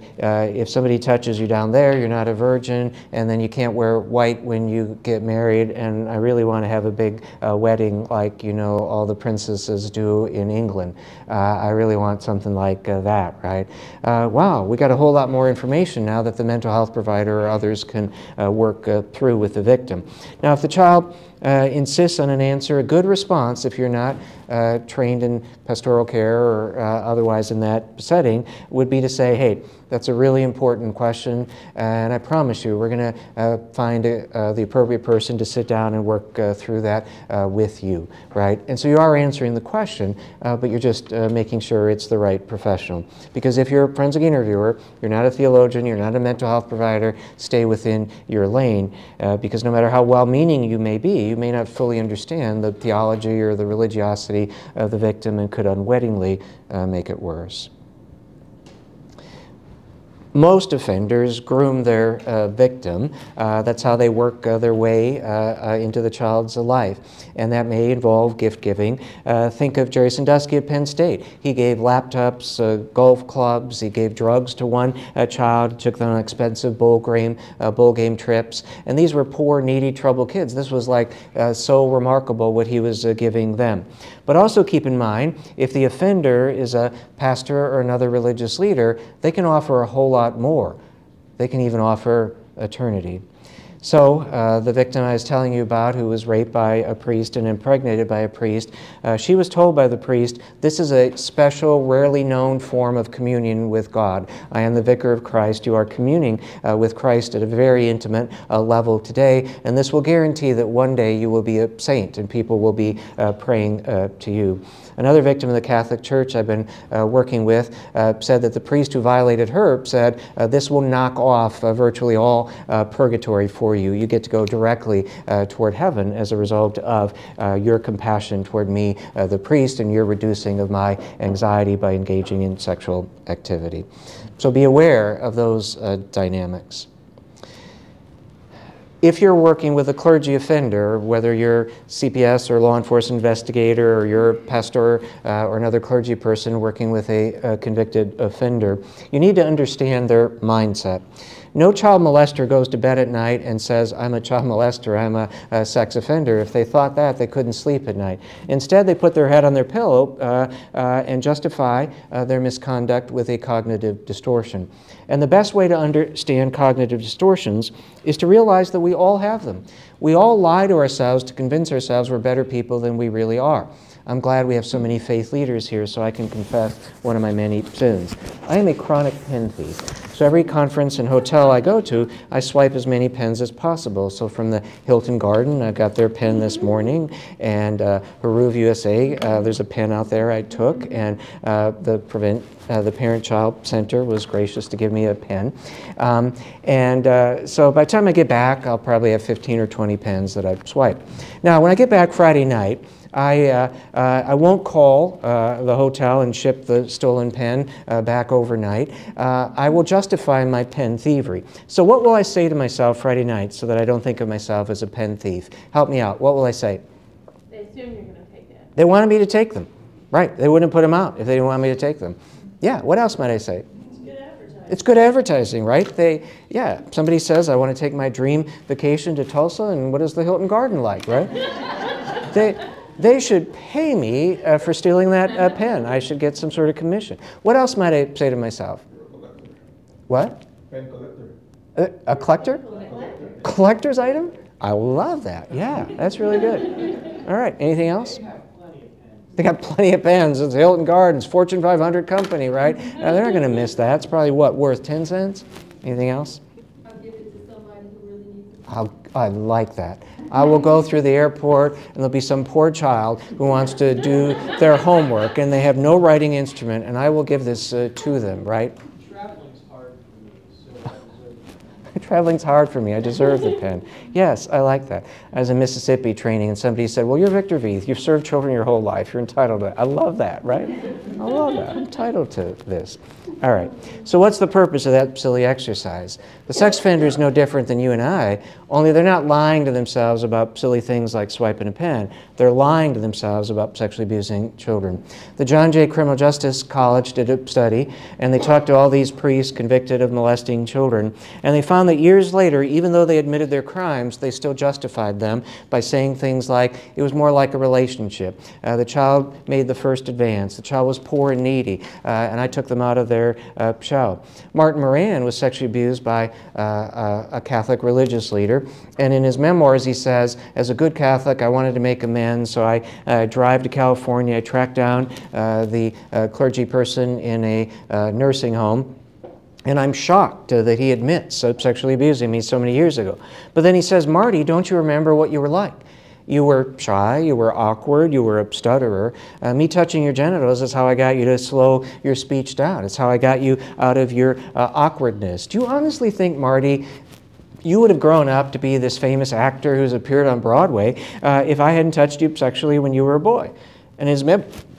if somebody touches you down there, you're not a virgin, and then you can't wear white when you get married, and I really want to have a big wedding like, you know, all the princesses do in England. I really want something like that," right? Wow, we got a whole lot more information now that the mental health provider or others can work through with the victim. Now, if the child insists on an answer, a good response, if you're not trained in pastoral care or otherwise in that setting, would be to say, "Hey, that's a really important question, and I promise you we're going to find the appropriate person to sit down and work through that with you," right? And so you are answering the question, but you're just making sure it's the right professional. Because if you're a forensic interviewer, you're not a theologian, you're not a mental health provider, stay within your lane, because no matter how well-meaning you may be, you may not fully understand the theology or the religiosity of the victim and could unwittingly make it worse. Most offenders groom their victim. That's how they work their way into the child's life. And that may involve gift giving. Think of Jerry Sandusky at Penn State. He gave laptops, golf clubs, he gave drugs to one child, took them on expensive bowl game trips. And these were poor, needy, troubled kids. This was like so remarkable what he was giving them. But also keep in mind, if the offender is a pastor or another religious leader, they can offer a whole lot more. They can even offer eternity. So the victim I was telling you about, who was raped by a priest and impregnated by a priest, she was told by the priest, this is a special, rarely known form of communion with God. I am the vicar of Christ. You are communing with Christ at a very intimate level today, and this will guarantee that one day you will be a saint and people will be praying to you. Another victim of the Catholic Church I've been working with said that the priest who violated her said, this will knock off virtually all purgatory for you. You get to go directly toward heaven as a result of your compassion toward me, the priest, and your reducing of my anxiety by engaging in sexual activity. So be aware of those dynamics. If you're working with a clergy offender, whether you're CPS or law enforcement investigator, or you're a pastor or another clergy person working with a convicted offender, you need to understand their mindset. No child molester goes to bed at night and says, I'm a child molester, I'm a sex offender. If they thought that, they couldn't sleep at night. Instead, they put their head on their pillow and justify their misconduct with a cognitive distortion. And the best way to understand cognitive distortions is to realize that we all have them. We all lie to ourselves to convince ourselves we're better people than we really are. I'm glad we have so many faith leaders here so I can confess one of my many sins. I am a chronic pen thief. So every conference and hotel I go to, I swipe as many pens as possible. So from the Hilton Garden, I got their pen this morning, and Haruv USA, there's a pen out there I took, and the Parent-Child Center was gracious to give me a pen. So by the time I get back, I'll probably have 15 or 20 pens that I've swiped. Now, when I get back Friday night, I won't call the hotel and ship the stolen pen back overnight. I will justify my pen thievery. So what will I say to myself Friday night so that I don't think of myself as a pen thief? Help me out. What will I say? They assume you're going to take it. They wanted me to take them. Right. They wouldn't put them out if they didn't want me to take them. Yeah. What else might I say? It's good advertising. It's good advertising, right? Somebody says, I want to take my dream vacation to Tulsa, and what is the Hilton Garden like, right? They should pay me for stealing that pen. I should get some sort of commission. What else might I say to myself? What? Pen collector. A collector? Collector's item? I love that. Yeah, that's really good. All right, anything else? They got plenty of pens. It's Hilton Gardens, Fortune 500 company, right? They're not going to miss that. It's probably, what, worth 10 cents? Anything else? I'll give it to somebody who really needs it. I like that. I will go through the airport, and there'll be some poor child who wants to do their homework, and they have no writing instrument, and I will give this to them, right? Traveling's hard for me, so I deserve it. Traveling's hard for me. I deserve the pen. Yes, I like that. I was in Mississippi training, and somebody said, well, you're Victor Vieth. You've served children your whole life. You're entitled to it. I love that, right? I love that. I'm entitled to this. All right. So what's the purpose of that silly exercise? The sex offender is no different than you and I, only they're not lying to themselves about silly things like swiping a pen. They're lying to themselves about sexually abusing children. The John Jay Criminal Justice College did a study, and they talked to all these priests convicted of molesting children, and they found that years later, even though they admitted their crimes, they still justified them by saying things like, it was more like a relationship. The child made the first advance. The child was poor and needy, and I took them out of their shell. Martin Moran was sexually abused by a Catholic religious leader, and in his memoirs he says, as a good Catholic, I wanted to make amends, so I drive to California, I track down the clergy person in a nursing home, and I'm shocked that he admits sexually abusing me so many years ago. But then he says, Marty, don't you remember what you were like? You were shy, you were awkward, you were a stutterer. Me touching your genitals is how I got you to slow your speech down. It's how I got you out of your awkwardness. Do you honestly think, Marty, you would have grown up to be this famous actor who's appeared on Broadway if I hadn't touched you sexually when you were a boy? And his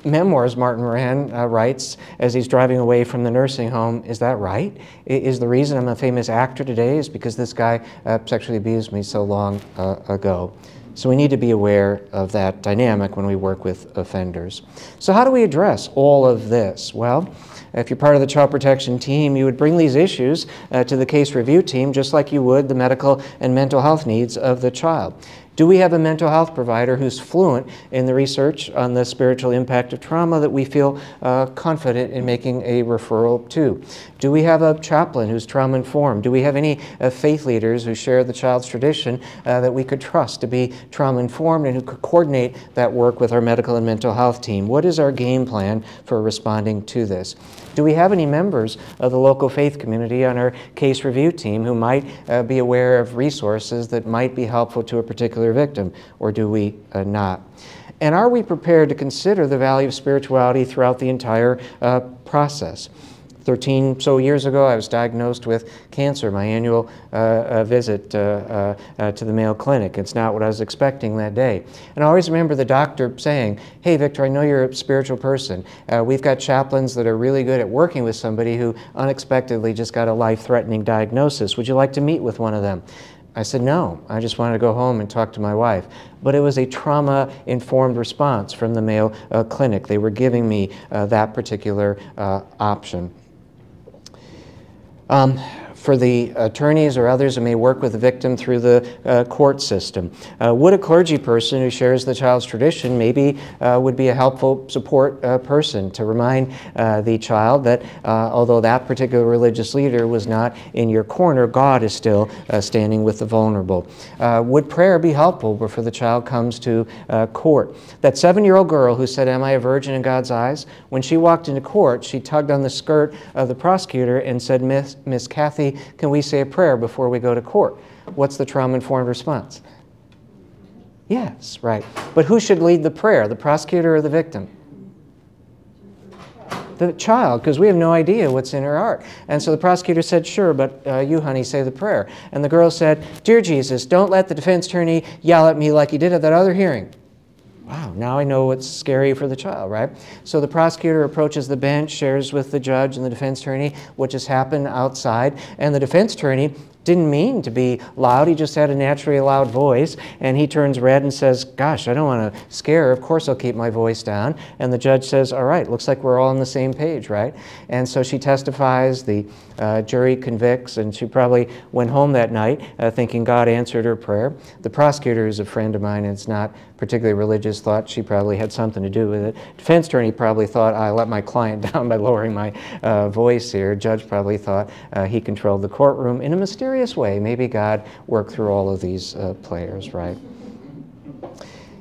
memoirs, Martin Moran writes as he's driving away from the nursing home, is that right? Is the reason I'm a famous actor today is because this guy sexually abused me so long ago? So we need to be aware of that dynamic when we work with offenders. So how do we address all of this? Well, if you're part of the child protection team, you would bring these issues to the case review team just like you would the medical and mental health needs of the child. Do we have a mental health provider who's fluent in the research on the spiritual impact of trauma that we feel confident in making a referral to? Do we have a chaplain who's trauma informed? Do we have any faith leaders who share the child's tradition that we could trust to be trauma informed and who could coordinate that work with our medical and mental health team? What is our game plan for responding to this? Do we have any members of the local faith community on our case review team who might be aware of resources that might be helpful to a particular victim, or do we not? And are we prepared to consider the value of spirituality throughout the entire process? 13 so years ago, I was diagnosed with cancer, my annual visit to the Mayo Clinic. It's not what I was expecting that day. And I always remember the doctor saying, hey, Victor, I know you're a spiritual person. We've got chaplains that are really good at working with somebody who unexpectedly just got a life-threatening diagnosis. Would you like to meet with one of them? I said, no, I just wanted to go home and talk to my wife. But it was a trauma-informed response from the Mayo Clinic. They were giving me that particular option. For the attorneys or others who may work with the victim through the court system. Would a clergy person who shares the child's tradition maybe would be a helpful support person to remind the child that although that particular religious leader was not in your corner, God is still standing with the vulnerable. Would prayer be helpful before the child comes to court? That 7-year-old girl who said, am I a virgin in God's eyes? When she walked into court, she tugged on the skirt of the prosecutor and said, Miss Kathy, can we say a prayer before we go to court? What's the trauma-informed response? Yes, right. But who should lead the prayer, the prosecutor or the victim? The child, because we have no idea what's in her heart. And so the prosecutor said, sure, but you, honey, say the prayer. And the girl said, dear Jesus, don't let the defense attorney yell at me like he did at that other hearing. Wow, now I know what's scary for the child, right? So the prosecutor approaches the bench, shares with the judge and the defense attorney what just happened outside, and the defense attorney didn't mean to be loud. He just had a naturally loud voice, and he turns red and says, gosh, I don't want to scare her. Of course I'll keep my voice down. And the judge says, all right, looks like we're all on the same page, right? And so she testifies, the jury convicts, and she probably went home that night thinking God answered her prayer. The prosecutor, who's a friend of mine and is not particularly religious, thought she probably had something to do with it. Defense attorney probably thought, I let my client down by lowering my voice here. Judge probably thought he controlled the courtroom in a mysterious way. Maybe God worked through all of these players, right?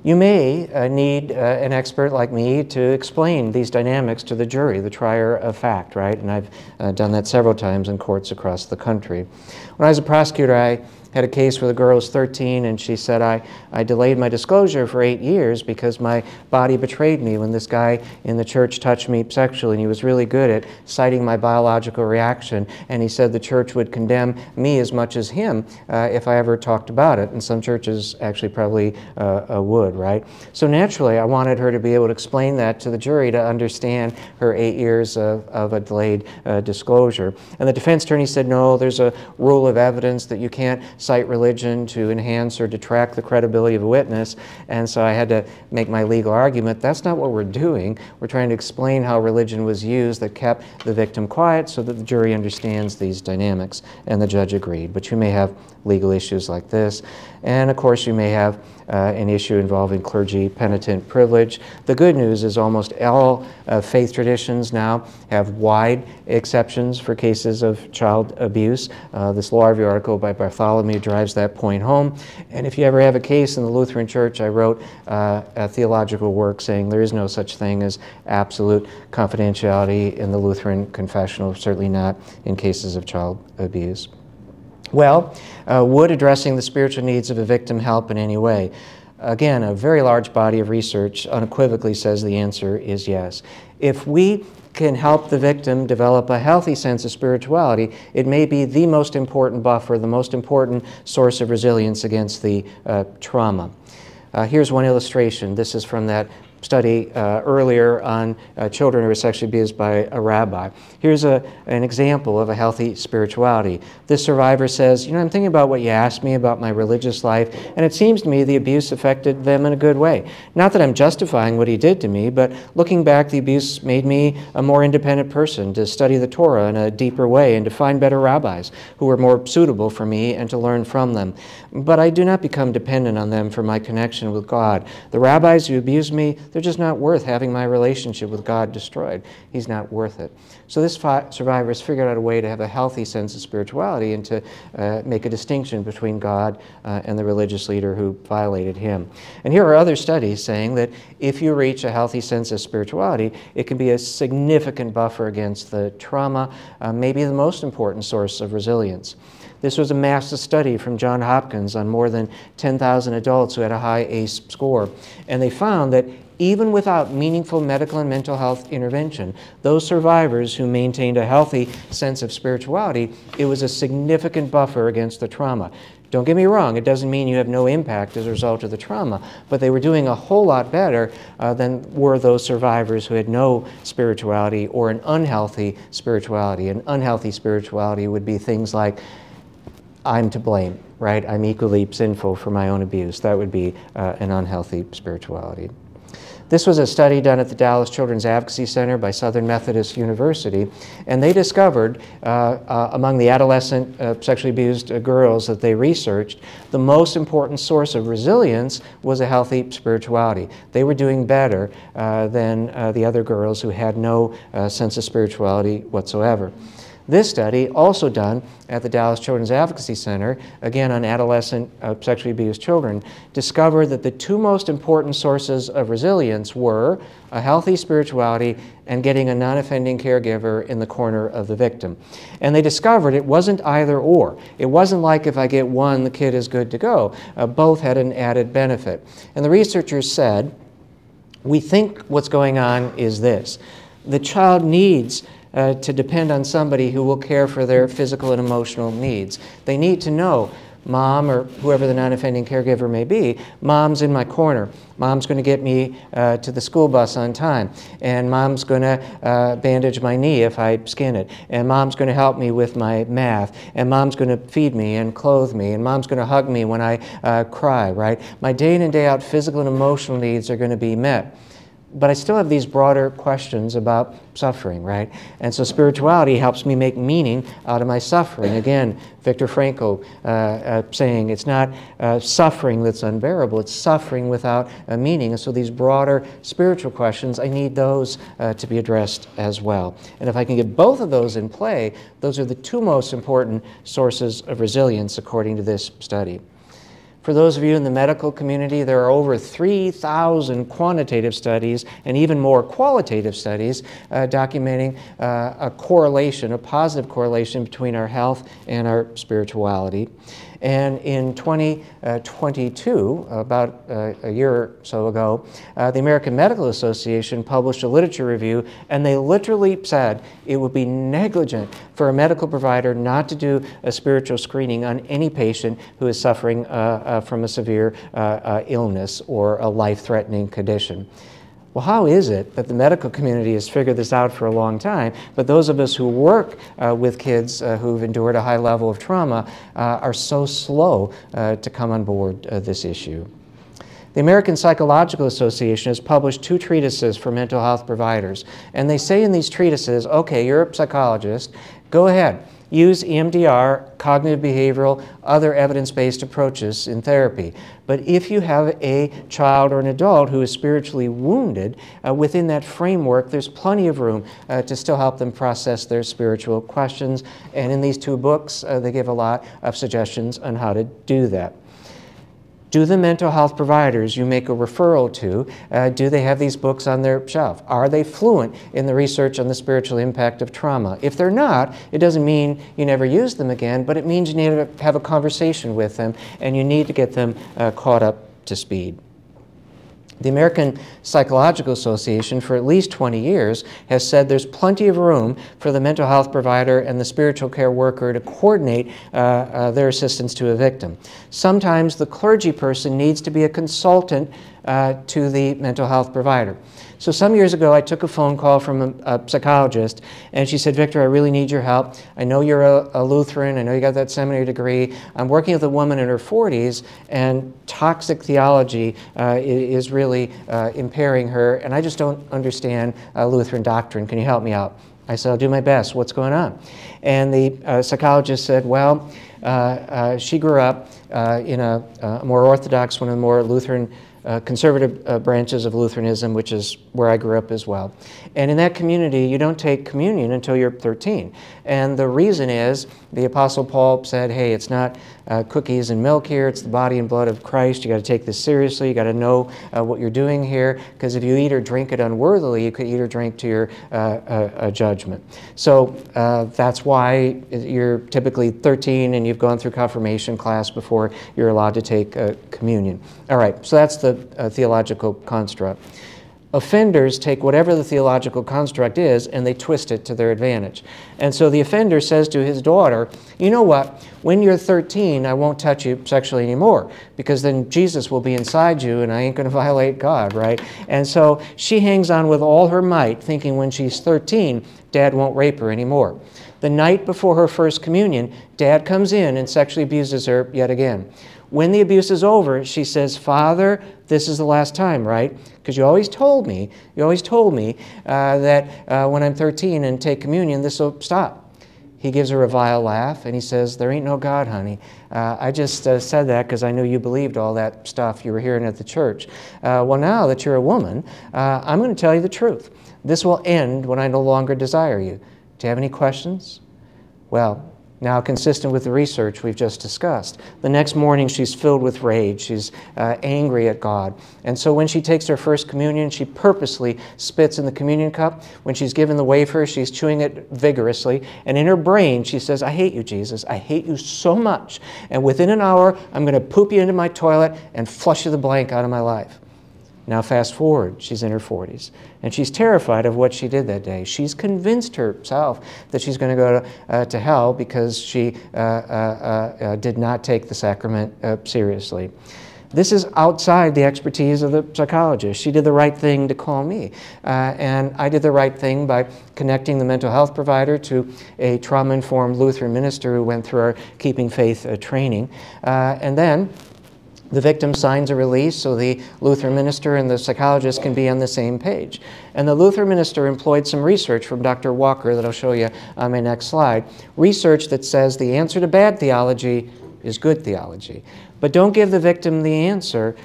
You may need an expert like me to explain these dynamics to the jury, the trier of fact, right? And I've done that several times in courts across the country. When I was a prosecutor, I had a case where the girl was 13 and she said, I delayed my disclosure for 8 years because my body betrayed me when this guy in the church touched me sexually, and he was really good at citing my biological reaction, and he said the church would condemn me as much as him if I ever talked about it, and some churches actually probably would, right? So naturally I wanted her to be able to explain that to the jury to understand her 8 years of a delayed disclosure. And the defense attorney said, no, there's a rule of evidence that you can't cite religion to enhance or detract the credibility of a witness, and so I had to make my legal argument. That's not what we're doing. We're trying to explain how religion was used that kept the victim quiet so that the jury understands these dynamics, and the judge agreed. But you may have legal issues like this, and of course you may have an issue involving clergy penitent privilege. The good news is almost all faith traditions now have wide exceptions for cases of child abuse. This law review article by Bartholomew drives that point home. And if you ever have a case in the Lutheran Church, I wrote a theological work saying there is no such thing as absolute confidentiality in the Lutheran confessional, certainly not in cases of child abuse. Well, would addressing the spiritual needs of a victim help in any way? Again, a very large body of research unequivocally says the answer is yes. If we can help the victim develop a healthy sense of spirituality, it may be the most important buffer, the most important source of resilience against the trauma. Here's one illustration. This is from that study earlier on children who were sexually abused by a rabbi. Here's an example of a healthy spirituality. This survivor says, you know, I'm thinking about what you asked me about my religious life, and it seems to me the abuse affected them in a good way. Not that I'm justifying what he did to me, but looking back, the abuse made me a more independent person to study the Torah in a deeper way and to find better rabbis who were more suitable for me and to learn from them. But I do not become dependent on them for my connection with God. The rabbis who abused me, they're just not worth having my relationship with God destroyed. He's not worth it. So this survivor has figured out a way to have a healthy sense of spirituality and to make a distinction between God and the religious leader who violated him. And here are other studies saying that if you reach a healthy sense of spirituality, it can be a significant buffer against the trauma, maybe the most important source of resilience. This was a massive study from Johns Hopkins on more than 10,000 adults who had a high ACE score. And they found that even without meaningful medical and mental health intervention, those survivors who maintained a healthy sense of spirituality, it was a significant buffer against the trauma. Don't get me wrong, it doesn't mean you have no impact as a result of the trauma, but they were doing a whole lot better than were those survivors who had no spirituality or an unhealthy spirituality. An unhealthy spirituality would be things like, I'm to blame, right? I'm equally sinful for my own abuse. That would be an unhealthy spirituality. This was a study done at the Dallas Children's Advocacy Center by Southern Methodist University, and they discovered among the adolescent sexually abused girls that they researched, the most important source of resilience was a healthy spirituality. They were doing better than the other girls who had no sense of spirituality whatsoever. This study, also done at the Dallas Children's Advocacy Center, again on adolescent sexually abused children, discovered that the two most important sources of resilience were a healthy spirituality and getting a non-offending caregiver in the corner of the victim. And they discovered it wasn't either or. It wasn't like if I get one, the kid is good to go. Both had an added benefit. And the researchers said, we think what's going on is this. The child needs to depend on somebody who will care for their physical and emotional needs. They need to know, mom or whoever the non-offending caregiver may be, mom's in my corner. Mom's going to get me to the school bus on time. And mom's going to bandage my knee if I skin it. And mom's going to help me with my math. And mom's going to feed me and clothe me. And mom's going to hug me when I cry, right? My day in and day out physical and emotional needs are going to be met. But I still have these broader questions about suffering, right? And so spirituality helps me make meaning out of my suffering. Again, Viktor Frankl saying it's not suffering that's unbearable, it's suffering without a meaning. And so these broader spiritual questions, I need those to be addressed as well. And if I can get both of those in play, those are the two most important sources of resilience according to this study. For those of you in the medical community, there are over 3,000 quantitative studies and even more qualitative studies documenting a correlation, a positive correlation between our health and our spirituality. And in 2022, about a year or so ago, the American Medical Association published a literature review, and they literally said it would be negligent for a medical provider not to do a spiritual screening on any patient who is suffering from a severe illness or a life-threatening condition. Well, how is it that the medical community has figured this out for a long time, but those of us who work with kids who've endured a high level of trauma are so slow to come on board this issue? The American Psychological Association has published 2 treatises for mental health providers, and they say in these treatises, okay, you're a psychologist, go ahead. Use EMDR, cognitive behavioral, other evidence-based approaches in therapy. But if you have a child or an adult who is spiritually wounded, within that framework, there's plenty of room to still help them process their spiritual questions. And in these 2 books, they give a lot of suggestions on how to do that. Do the mental health providers you make a referral to, do they have these books on their shelf? Are they fluent in the research on the spiritual impact of trauma? If they're not, it doesn't mean you never use them again, but it means you need to have a conversation with them and you need to get them caught up to speed. The American Psychological Association for at least 20 years has said there's plenty of room for the mental health provider and the spiritual care worker to coordinate their assistance to a victim. Sometimes the clergy person needs to be a consultant to the mental health provider. So some years ago, I took a phone call from a psychologist, and she said, Victor, I really need your help. I know you're a Lutheran. I know you got that seminary degree. I'm working with a woman in her 40s, and toxic theology is really impairing her, and I just don't understand Lutheran doctrine. Can you help me out? I said, I'll do my best. What's going on? And the psychologist said, well, she grew up in a more Orthodox, one of the more Lutheran conservative branches of Lutheranism, which is where I grew up as well. And in that community, you don't take communion until you're 13. And the reason is, the Apostle Paul said, hey, it's not cookies and milk here, it's the body and blood of Christ. You got to take this seriously. You got to know what you're doing here, because if you eat or drink it unworthily, you could eat or drink to your judgment. So that's why you're typically 13 and you've gone through confirmation class before you're allowed to take communion. All right, so that's the theological construct. Offenders take whatever the theological construct is and they twist it to their advantage. And so the offender says to his daughter, you know what, when you're 13, I won't touch you sexually anymore, because then Jesus will be inside you and I ain't going to violate God, right? And so she hangs on with all her might, thinking when she's 13, Dad won't rape her anymore. The night before her first communion, Dad comes in and sexually abuses her yet again. When the abuse is over, she says, Father, this is the last time, right? Because you always told me that when I'm 13 and take communion, this will stop. He gives her a vile laugh, and he says, there ain't no God, honey. I just said that because I knew you believed all that stuff you were hearing at the church. Well, now that you're a woman, I'm going to tell you the truth. This will end when I no longer desire you. Do you have any questions? Well, now, consistent with the research we've just discussed, the next morning she's filled with rage. She's angry at God. And so when she takes her first communion, she purposely spits in the communion cup. When she's given the wafer, she's chewing it vigorously. And in her brain, she says, I hate you, Jesus. I hate you so much. And within an hour, I'm going to poop you into my toilet and flush you the blank out of my life. Now fast forward, she's in her 40s, and she's terrified of what she did that day. She's convinced herself that she's going to go to hell because she did not take the sacrament seriously. This is outside the expertise of the psychologist. She did the right thing to call me, and I did the right thing by connecting the mental health provider to a trauma-informed Lutheran minister who went through our Keeping Faith training, and then the victim signs a release so the Lutheran minister and the psychologist can be on the same page. And the Lutheran minister employed some research from Dr. Walker that I'll show you on my next slide. Research that says the answer to bad theology is good theology. But don't give the victim the answer.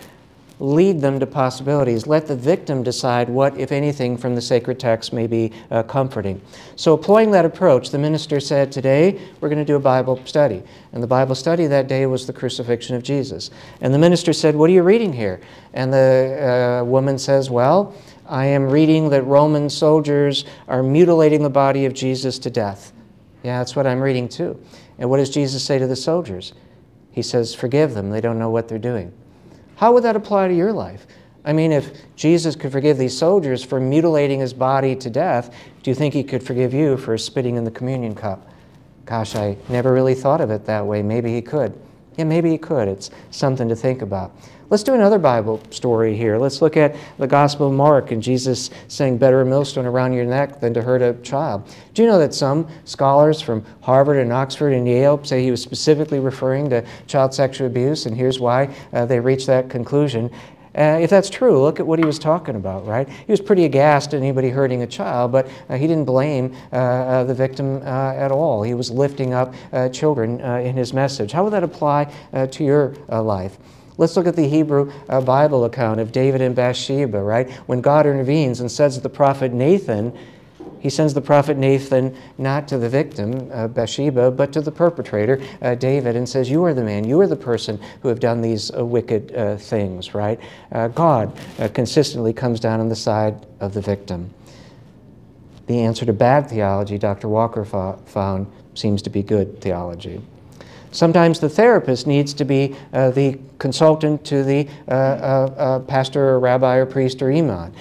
Lead them to possibilities. Let the victim decide what, if anything, from the sacred text may be comforting. So employing that approach, the minister said, today we're going to do a Bible study. And the Bible study that day was the crucifixion of Jesus. And the minister said, what are you reading here? And the woman says, well, I am reading that Roman soldiers are mutilating the body of Jesus to death. Yeah, that's what I'm reading too. And what does Jesus say to the soldiers? He says, forgive them. They don't know what they're doing. How would that apply to your life? I mean, if Jesus could forgive these soldiers for mutilating his body to death, do you think he could forgive you for spitting in the communion cup? Gosh, I never really thought of it that way. Maybe he could. Yeah, maybe he could. It's something to think about. Let's do another Bible story here. Let's look at the Gospel of Mark and Jesus saying, better a millstone around your neck than to hurt a child. Do you know that some scholars from Harvard and Oxford and Yale say he was specifically referring to child sexual abuse, and here's why they reached that conclusion. If that's true, look at what he was talking about, right? He was pretty aghast at anybody hurting a child, but he didn't blame the victim at all. He was lifting up children in his message. How would that apply to your life? Let's look at the Hebrew Bible account of David and Bathsheba, right? When God intervenes and says to the prophet Nathan, he sends the prophet Nathan not to the victim, Bathsheba, but to the perpetrator, David, and says, you are the man, you are the person who have done these wicked things, right? God consistently comes down on the side of the victim. The answer to bad theology, Dr. Walker found, seems to be good theology. Sometimes the therapist needs to be the consultant to the pastor or rabbi or priest or imam.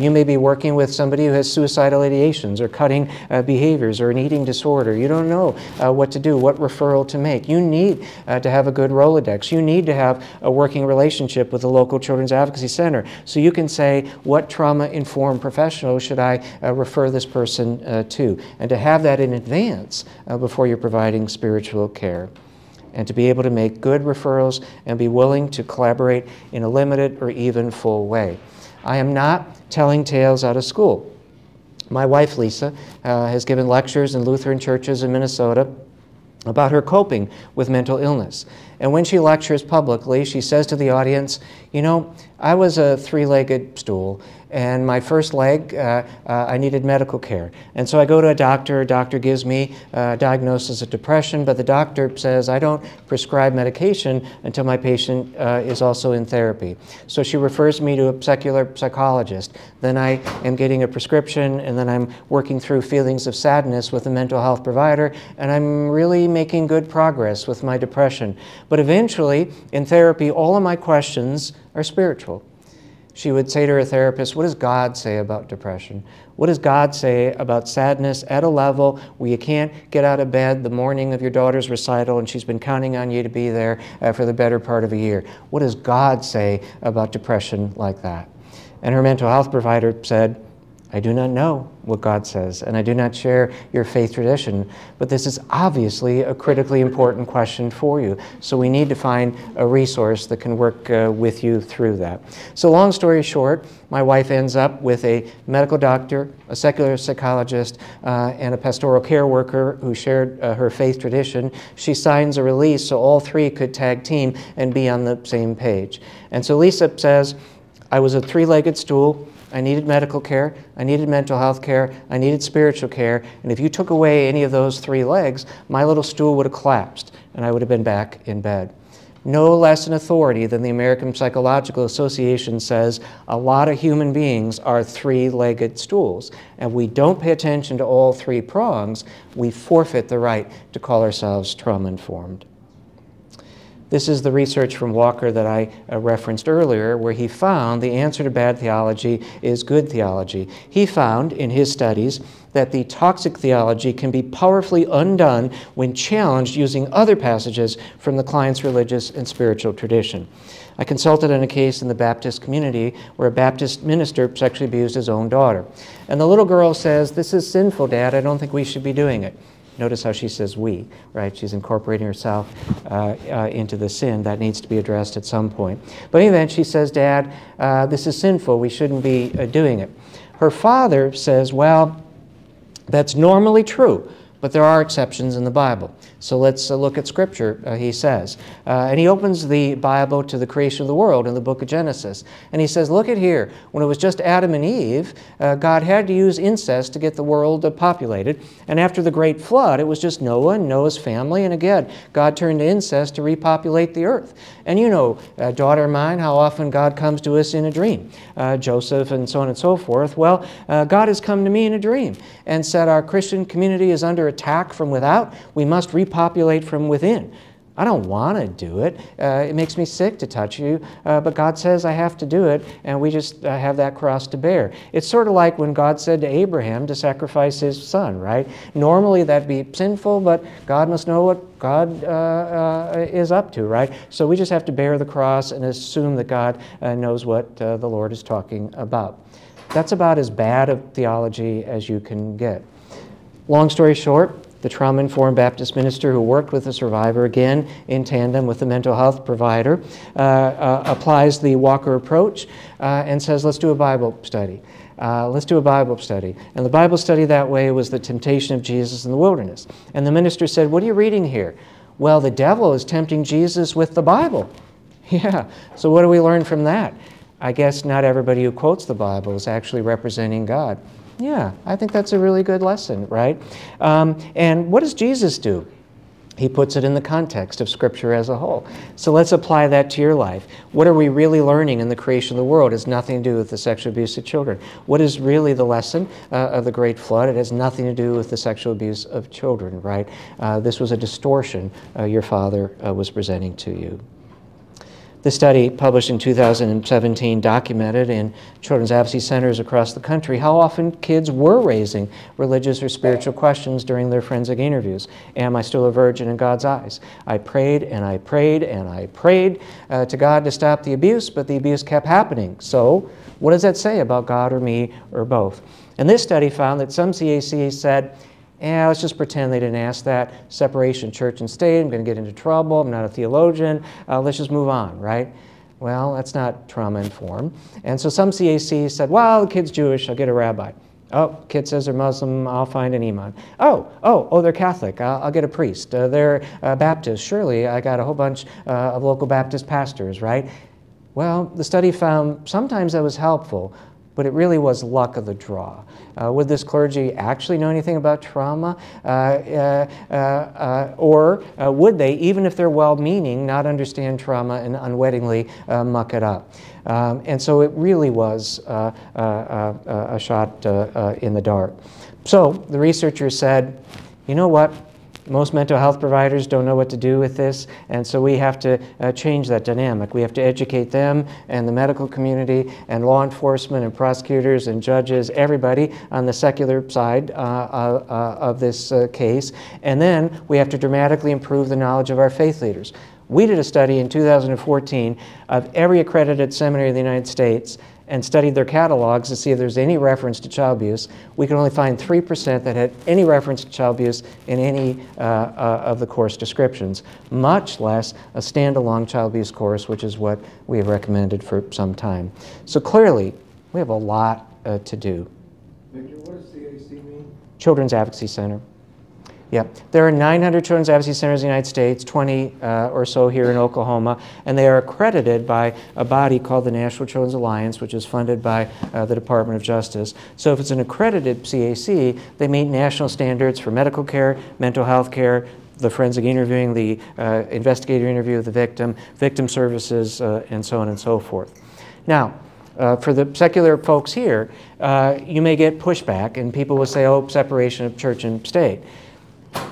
You may be working with somebody who has suicidal ideations or cutting behaviors or an eating disorder. You don't know what to do, what referral to make. You need to have a good Rolodex. You need to have a working relationship with the local Children's Advocacy Center so you can say, what trauma-informed professional should I refer this person to? And to have that in advance before you're providing spiritual care. And to be able to make good referrals and be willing to collaborate in a limited or even full way. I am not telling tales out of school. My wife, Lisa, has given lectures in Lutheran churches in Minnesota about her coping with mental illness. And when she lectures publicly, she says to the audience, you know, I was a three-legged stool, and my first leg, I needed medical care. And so I go to a doctor gives me a diagnosis of depression, but the doctor says I don't prescribe medication until my patient is also in therapy. So she refers me to a secular psychologist. Then I am getting a prescription, and then I'm working through feelings of sadness with a mental health provider, and I'm really making good progress with my depression. But eventually, in therapy, all of my questions are spiritual. She would say to her therapist, what does God say about depression? What does God say about sadness at a level where you can't get out of bed the morning of your daughter's recital and she's been counting on you to be there for the better part of a year? What does God say about depression like that? And her mental health provider said, I do not know what God says, and I do not share your faith tradition, but this is obviously a critically important question for you. So we need to find a resource that can work with you through that. So long story short, my wife ends up with a medical doctor, a secular psychologist, and a pastoral care worker who shared her faith tradition. She signs a release so all three could tag team and be on the same page. And so Lisa says, I was a three-legged stool. I needed medical care, I needed mental health care, I needed spiritual care, and if you took away any of those three legs, my little stool would have collapsed and I would have been back in bed. No less an authority than the American Psychological Association says a lot of human beings are three-legged stools, and we don't pay attention to all three prongs, we forfeit the right to call ourselves trauma-informed. This is the research from Walker that I referenced earlier, where he found the answer to bad theology is good theology. He found in his studies that the toxic theology can be powerfully undone when challenged using other passages from the client's religious and spiritual tradition. I consulted on a case in the Baptist community where a Baptist minister sexually abused his own daughter. And the little girl says, "This is sinful, Dad. I don't think we should be doing it." Notice how she says we, right? She's incorporating herself into the sin. That needs to be addressed at some point. But in the event, she says, "Dad, this is sinful. We shouldn't be doing it." Her father says, "Well, that's normally true, but there are exceptions in the Bible. So let's look at Scripture," he says. And he opens the Bible to the creation of the world in the book of Genesis. And he says, look at here. When it was just Adam and Eve, God had to use incest to get the world populated. And after the great flood, it was just Noah and Noah's family. And again, God turned to incest to repopulate the earth. And you know, daughter of mine, how often God comes to us in a dream. Joseph and so on and so forth. Well, God has come to me in a dream and said our Christian community is under attack from without. We must repopulate from within. I don't want to do it. It makes me sick to touch you, but God says I have to do it, and we just have that cross to bear. It's sort of like when God said to Abraham to sacrifice his son, right? Normally that'd be sinful, but God must know what God is up to, right? So we just have to bear the cross and assume that God knows what the Lord is talking about. That's about as bad a theology as you can get. Long story short, the trauma-informed Baptist minister who worked with the survivor, again in tandem with the mental health provider, applies the Walker approach and says, let's do a Bible study. Let's do a Bible study. And the Bible study that way was the temptation of Jesus in the wilderness. And the minister said, what are you reading here? Well, the devil is tempting Jesus with the Bible. Yeah, so what do we learn from that? I guess not everybody who quotes the Bible is actually representing God. Yeah, I think that's a really good lesson, right? And what does Jesus do? He puts it in the context of Scripture as a whole. So let's apply that to your life. What are we really learning in the creation of the world? It has nothing to do with the sexual abuse of children. What is really the lesson of the Great Flood? It has nothing to do with the sexual abuse of children, right? This was a distortion your father was presenting to you. The study, published in 2017, documented in children's advocacy centers across the country how often kids were raising religious or spiritual questions during their forensic interviews. Am I still a virgin in God's eyes? I prayed and I prayed and I prayed to God to stop the abuse, but the abuse kept happening. So what does that say about God or me or both? And this study found that some CACs said, yeah, let's just pretend they didn't ask that. Separation of church and state, I'm going to get into trouble, I'm not a theologian, let's just move on, right? Well, that's not trauma-informed. And so some CACs said, well, the kid's Jewish, I'll get a rabbi. Oh, kid says they're Muslim, I'll find an imam. Oh, they're Catholic, I'll get a priest. They're Baptist, surely I got a whole bunch of local Baptist pastors, right? Well, the study found sometimes that was helpful, but it really was luck of the draw. Would this clergy actually know anything about trauma? Or would they, even if they're well-meaning, not understand trauma and unwittingly muck it up? And so it really was a shot in the dark. So the researchers said, you know what? Most mental health providers don't know what to do with this, and so we have to change that dynamic. We have to educate them and the medical community and law enforcement and prosecutors and judges, everybody on the secular side of this case. And then we have to dramatically improve the knowledge of our faith leaders. We did a study in 2014 of every accredited seminary in the United States and studied their catalogs to see if there's any reference to child abuse. We could only find 3% that had any reference to child abuse in any of the course descriptions, much less a standalone child abuse course, which is what we have recommended for some time. So clearly, we have a lot to do. Victor, what does CAC mean? Children's Advocacy Center. Yep. There are 900 children's advocacy centers in the United States, 20 or so here in Oklahoma, and they are accredited by a body called the National Children's Alliance, which is funded by the Department of Justice. So if it's an accredited CAC, they meet national standards for medical care, mental health care, the forensic interviewing, the investigator interview of the victim, victim services, and so on and so forth. Now, for the secular folks here, you may get pushback, and people will say, oh, separation of church and state.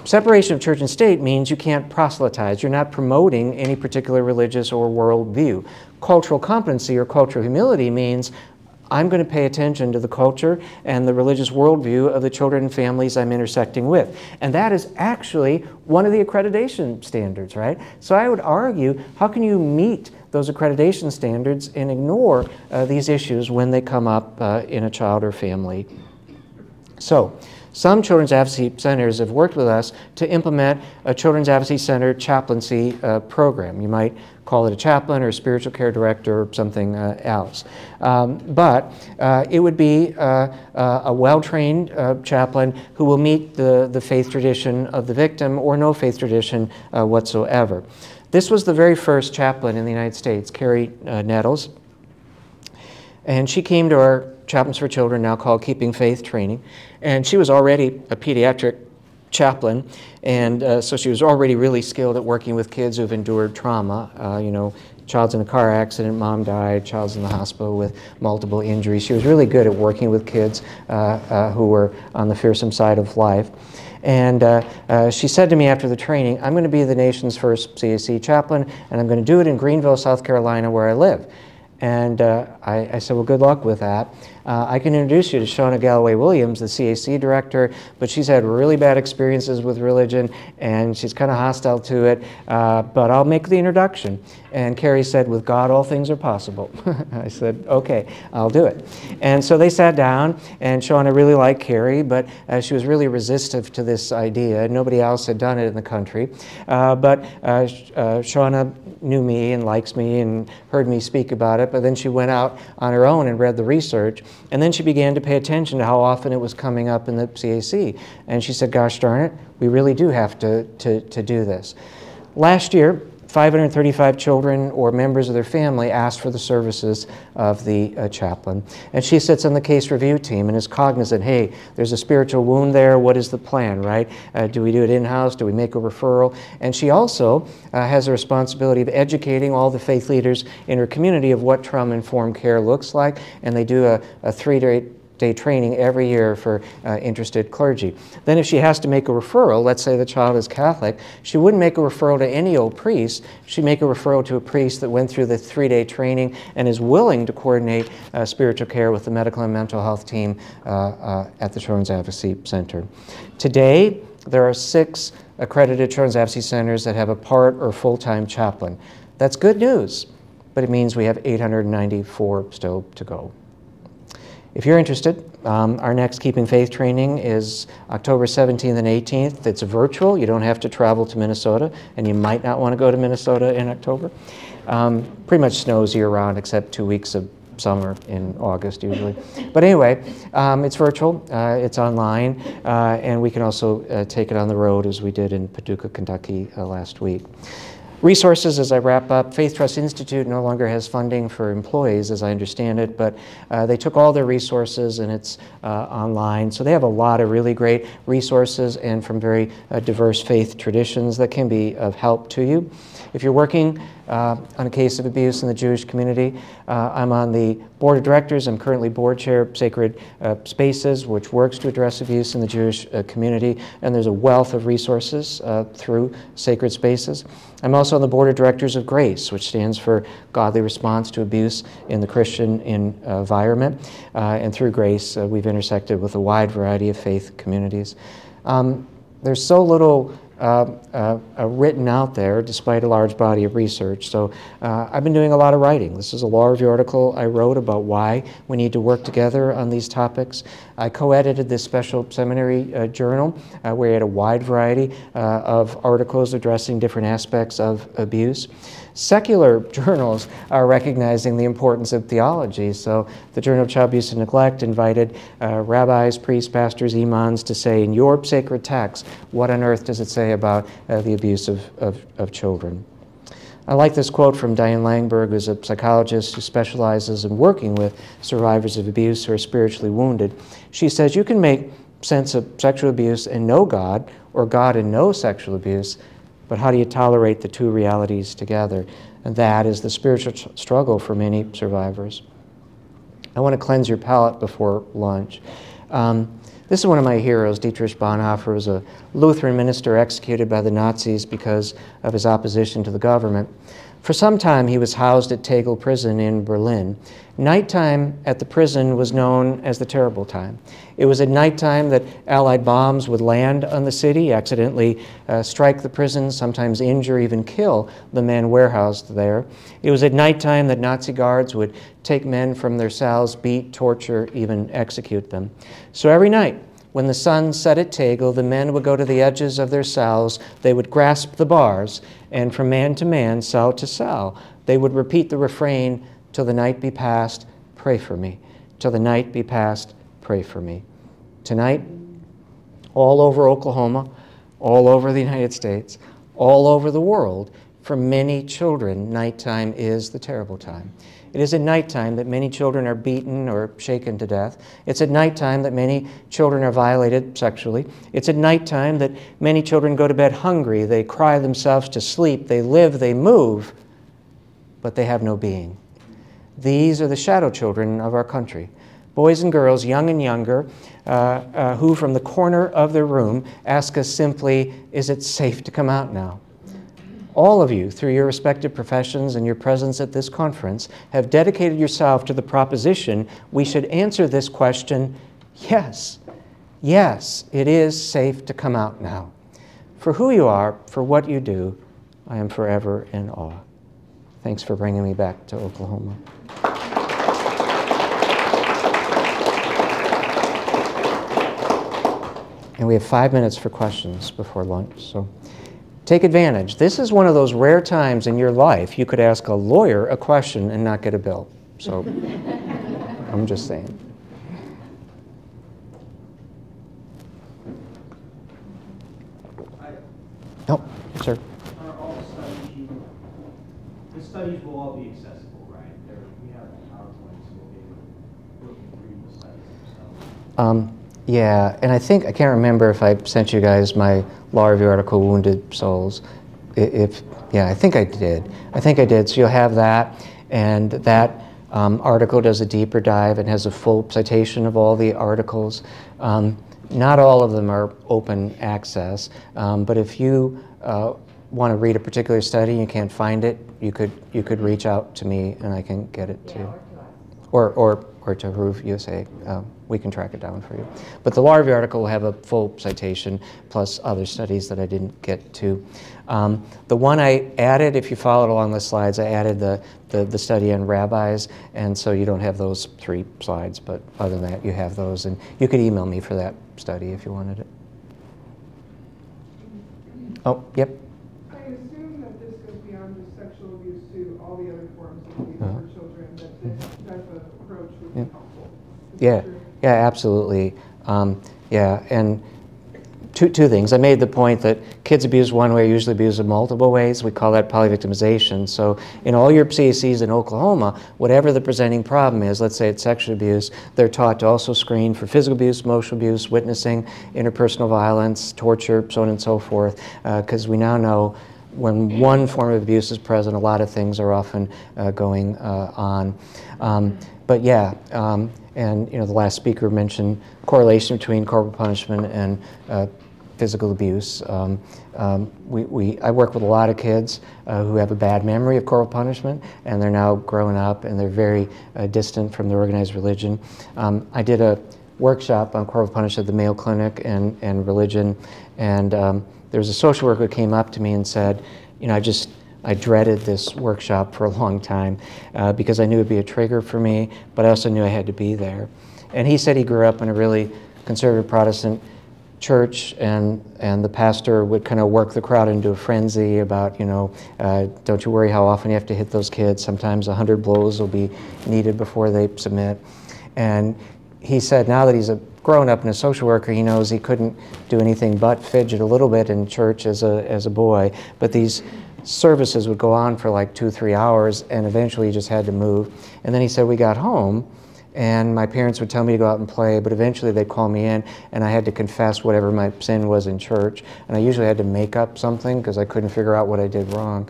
Separation of church and state means you can't proselytize. You're not promoting any particular religious or world view. Cultural competency or cultural humility means I'm going to pay attention to the culture and the religious worldview of the children and families I'm intersecting with. And that is actually one of the accreditation standards, right? So I would argue, how can you meet those accreditation standards and ignore these issues when they come up in a child or family? So, some children's advocacy centers have worked with us to implement a children's advocacy center chaplaincy program. You might call it a chaplain or a spiritual care director or something else. But it would be a well-trained chaplain who will meet the faith tradition of the victim or no faith tradition whatsoever. This was the very first chaplain in the United States, Carrie Nettles. And she came to our Chaplains for Children, now called Keeping Faith training. And she was already a pediatric chaplain, and so she was already really skilled at working with kids who've endured trauma. You know, child's in a car accident, mom died, child's in the hospital with multiple injuries. She was really good at working with kids who were on the fearsome side of life. And she said to me after the training, I'm going to be the nation's first CAC chaplain, and I'm going to do it in Greenville, South Carolina, where I live. And I said, well, good luck with that. I can introduce you to Shauna Galloway-Williams, the CAC director, but she's had really bad experiences with religion, and she's kind of hostile to it, but I'll make the introduction. And Carrie said, with God, all things are possible. I said, okay, I'll do it. And so they sat down, and Shauna really liked Carrie, but she was really resistant to this idea. Nobody else had done it in the country. But Shauna knew me and likes me and heard me speak about it, but then she went out on her own and read the research, and then she began to pay attention to how often it was coming up in the CAC. And she said, gosh darn it, we really do have to do this. Last year, 535 children or members of their family asked for the services of the chaplain. And she sits on the case review team and is cognizant, hey, there's a spiritual wound there, what is the plan, right? Do we do it in-house? Do we make a referral? And she also has a responsibility of educating all the faith leaders in her community of what trauma-informed care looks like, and they do a 3-day training every year for interested clergy. Then if she has to make a referral, let's say the child is Catholic, she wouldn't make a referral to any old priest. She'd make a referral to a priest that went through the 3-day training and is willing to coordinate spiritual care with the medical and mental health team at the Children's Advocacy Center. Today, there are 6 accredited Children's Advocacy Centers that have a part or full-time chaplain. That's good news, but it means we have 894 still to go. If you're interested, our next Keeping Faith training is October 17th and 18th. It's virtual. You don't have to travel to Minnesota, and you might not want to go to Minnesota in October. Pretty much snows year-round except 2 weeks of summer in August usually. But anyway, it's virtual, it's online, and we can also take it on the road as we did in Paducah, Kentucky last week. Resources, as I wrap up, Faith Trust Institute no longer has funding for employees, as I understand it, but they took all their resources and it's online. So they have a lot of really great resources and from very diverse faith traditions that can be of help to you. If you're working on a case of abuse in the Jewish community, I'm on the board of directors. I'm currently board chair of Sacred Spaces, which works to address abuse in the Jewish community, and there's a wealth of resources through Sacred Spaces. I'm also on the board of directors of GRACE, which stands for Godly Response to Abuse in the Christian Environment, and through GRACE we've intersected with a wide variety of faith communities. There's so little written out there despite a large body of research. So I've been doing a lot of writing. This is a law review article I wrote about why we need to work together on these topics. I co-edited this special seminary journal where we had a wide variety of articles addressing different aspects of abuse. Secular journals are recognizing the importance of theology. So the Journal of Child Abuse and Neglect invited rabbis, priests, pastors, imams to say, in your sacred text, what on earth does it say about the abuse of children? I like this quote from Diane Langberg, who's a psychologist who specializes in working with survivors of abuse who are spiritually wounded. She says, you can make sense of sexual abuse and know God, or God and know sexual abuse, but how do you tolerate the two realities together? And that is the spiritual struggle for many survivors. I want to cleanse your palate before lunch. This is one of my heroes. Dietrich Bonhoeffer was a Lutheran minister executed by the Nazis because of his opposition to the government. For some time, he was housed at Tegel prison in Berlin. Nighttime at the prison was known as the terrible time. It was at nighttime that Allied bombs would land on the city, accidentally strike the prison, sometimes injure, even kill the men warehoused there. It was at nighttime that Nazi guards would take men from their cells, beat, torture, even execute them. So every night, when the sun set at Tegel, the men would go to the edges of their cells, they would grasp the bars, and from man to man, cell to cell, they would repeat the refrain, till the night be past, pray for me. Till the night be past, pray for me. Tonight, all over Oklahoma, all over the United States, all over the world, for many children, nighttime is the terrible time. It is at nighttime that many children are beaten or shaken to death. It's at nighttime that many children are violated sexually. It's at nighttime that many children go to bed hungry. They cry themselves to sleep. They live, they move, but they have no being. These are the shadow children of our country. Boys and girls, young and younger, who from the corner of their room ask us simply, is it safe to come out now? All of you, through your respective professions and your presence at this conference, have dedicated yourself to the proposition we should answer this question, yes, yes, it is safe to come out now. For who you are, for what you do, I am forever in awe. Thanks for bringing me back to Oklahoma. And we have 5 minutes for questions before lunch, so take advantage. This is one of those rare times in your life you could ask a lawyer a question and not get a bill. So I'm just saying. I, No, sir. are all such studies will all be accessible, right? We have PowerPoints, we'll be able to read the studies themselves. Yeah, and I can't remember if I sent you guys my law review article, Wounded Souls. Yeah, I think I did. So you'll have that, and that article does a deeper dive and has a full citation of all the articles. Not all of them are open access, but if you want to read a particular study and you can't find it, you could reach out to me and I can get it to you. Or to Haruv USA. We can track it down for you. But the law review article will have a full citation plus other studies that I didn't get to. The one I added, if you followed along the slides, I added the study on rabbis, and so you don't have those 3 slides, but other than that, you have those, and you could email me for that study if you wanted it. Oh, yep. I assume that this goes beyond just sexual abuse to all the other forms of abuse for children, that this type of approach would be helpful. Yeah, yeah, absolutely. Yeah, and two things. I made the point that kids abused one way are usually abused in multiple ways. We call that polyvictimization. So in all your CACs in Oklahoma, whatever the presenting problem is, let's say it's sexual abuse, they're taught to also screen for physical abuse, emotional abuse, witnessing, interpersonal violence, torture, so on and so forth, because we now know when one form of abuse is present, a lot of things are often going on. But yeah, and the last speaker mentioned correlation between corporal punishment and physical abuse. I work with a lot of kids who have a bad memory of corporal punishment, and they're now growing up and they're very distant from their organized religion. I did a workshop on corporal punishment at the Mayo Clinic and religion, and there was a social worker who came up to me and said, I dreaded this workshop for a long time because I knew it would be a trigger for me, but I also knew I had to be there. And he said he grew up in a really conservative Protestant church, and the pastor would kind of work the crowd into a frenzy about, don't you worry how often you have to hit those kids. Sometimes 100 blows will be needed before they submit. And he said now that he's grown up and a social worker, he knows he couldn't do anything but fidget a little bit in church as a boy. But these services would go on for like 2-3 hours, and eventually he just had to move. And then he said we got home, and my parents would tell me to go out and play, but eventually they'd call me in, and I had to confess whatever my sin was in church. And I usually had to make up something because I couldn't figure out what I did wrong.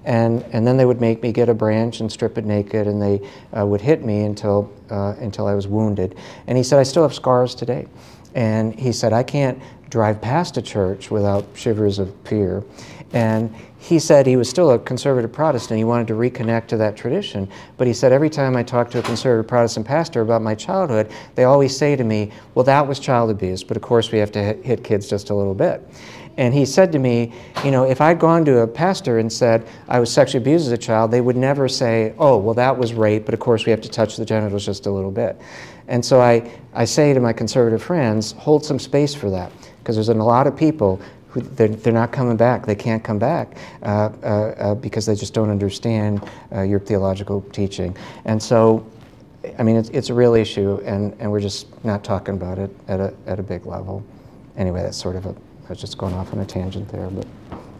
And then they would make me get a branch and strip it naked, and they would hit me until I was wounded. And he said, I still have scars today. And he said, I can't drive past a church without shivers of fear. And he said he was still a conservative Protestant. He wanted to reconnect to that tradition. But he said every time I talk to a conservative Protestant pastor about my childhood, they always say to me, well, that was child abuse, but of course we have to hit kids just a little bit. And he said to me, if I'd gone to a pastor and said I was sexually abused as a child, they would never say, oh, well, that was rape, but of course we have to touch the genitals just a little bit. And so I say to my conservative friends, hold some space for that, because there's a lot of people who they're not coming back. They can't come back because they just don't understand your theological teaching. And so, I mean, it's a real issue, and we're just not talking about it at a big level. Anyway, that's sort of I was just going off on a tangent there, but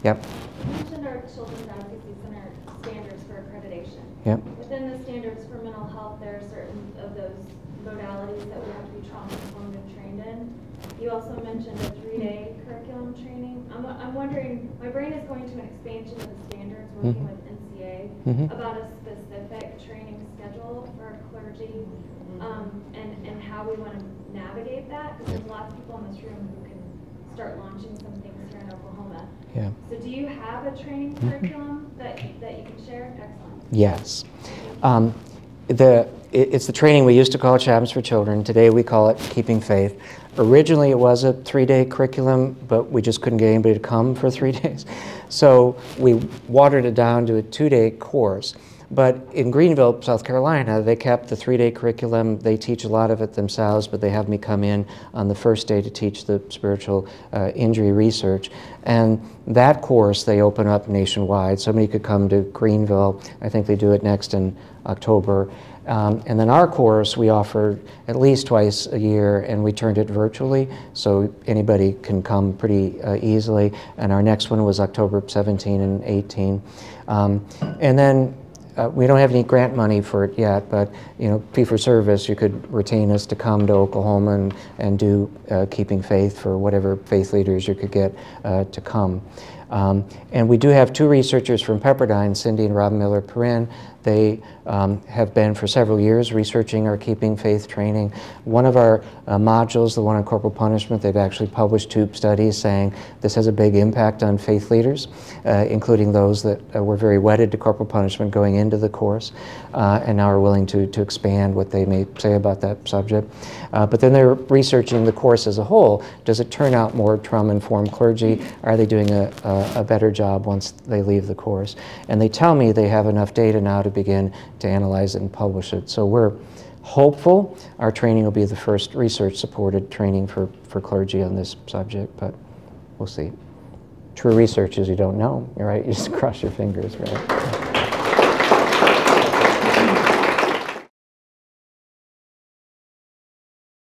yep. You mentioned our Children's Advocacy Center standards for accreditation. Yep. Within the standards for mental health, there are certain of those modalities that we have to be trauma-informed and trained in. You also mentioned a 3-day curriculum training. I'm wondering, my brain is going to an expansion of the standards working with NCA about a specific training schedule for clergy and how we want to navigate that, because there's lots of people in this room who can start launching some things here in Oklahoma. Yeah. So do you have a training curriculum that you can share? Excellent. Yes. It's the training we used to call Chaplains for Children. Today we call it Keeping Faith. Originally it was a 3-day curriculum, but we just couldn't get anybody to come for 3 days. So we watered it down to a 2-day course. But in Greenville, South Carolina, they kept the 3-day curriculum. They teach a lot of it themselves, but they have me come in on the first day to teach the spiritual injury research. And that course they open up nationwide. Somebody could come to Greenville. I think they do it next in October. And then our course we offer at least twice a year, and we turned it virtually, so anybody can come pretty easily. And our next one was October 17 and 18. And then we don't have any grant money for it yet, but you know, fee for service, you could retain us to come to Oklahoma and do Keeping Faith for whatever faith leaders you could get to come. And we do have 2 researchers from Pepperdine, Cindy and Rob Miller-Perrin. They have been for several years researching our Keeping Faith training. One of our modules, the one on corporal punishment, they've actually published 2 studies saying this has a big impact on faith leaders, including those that were very wedded to corporal punishment going into the course, and now are willing to expand what they may say about that subject. But then they're researching the course as a whole. Does it turn out more trauma-informed clergy? Are they doing a better job once they leave the course? And they tell me they have enough data now to begin to analyze it and publish it. So we're hopeful our training will be the first research-supported training for clergy on this subject, but we'll see. True research is you don't know, right? You just cross your fingers, right?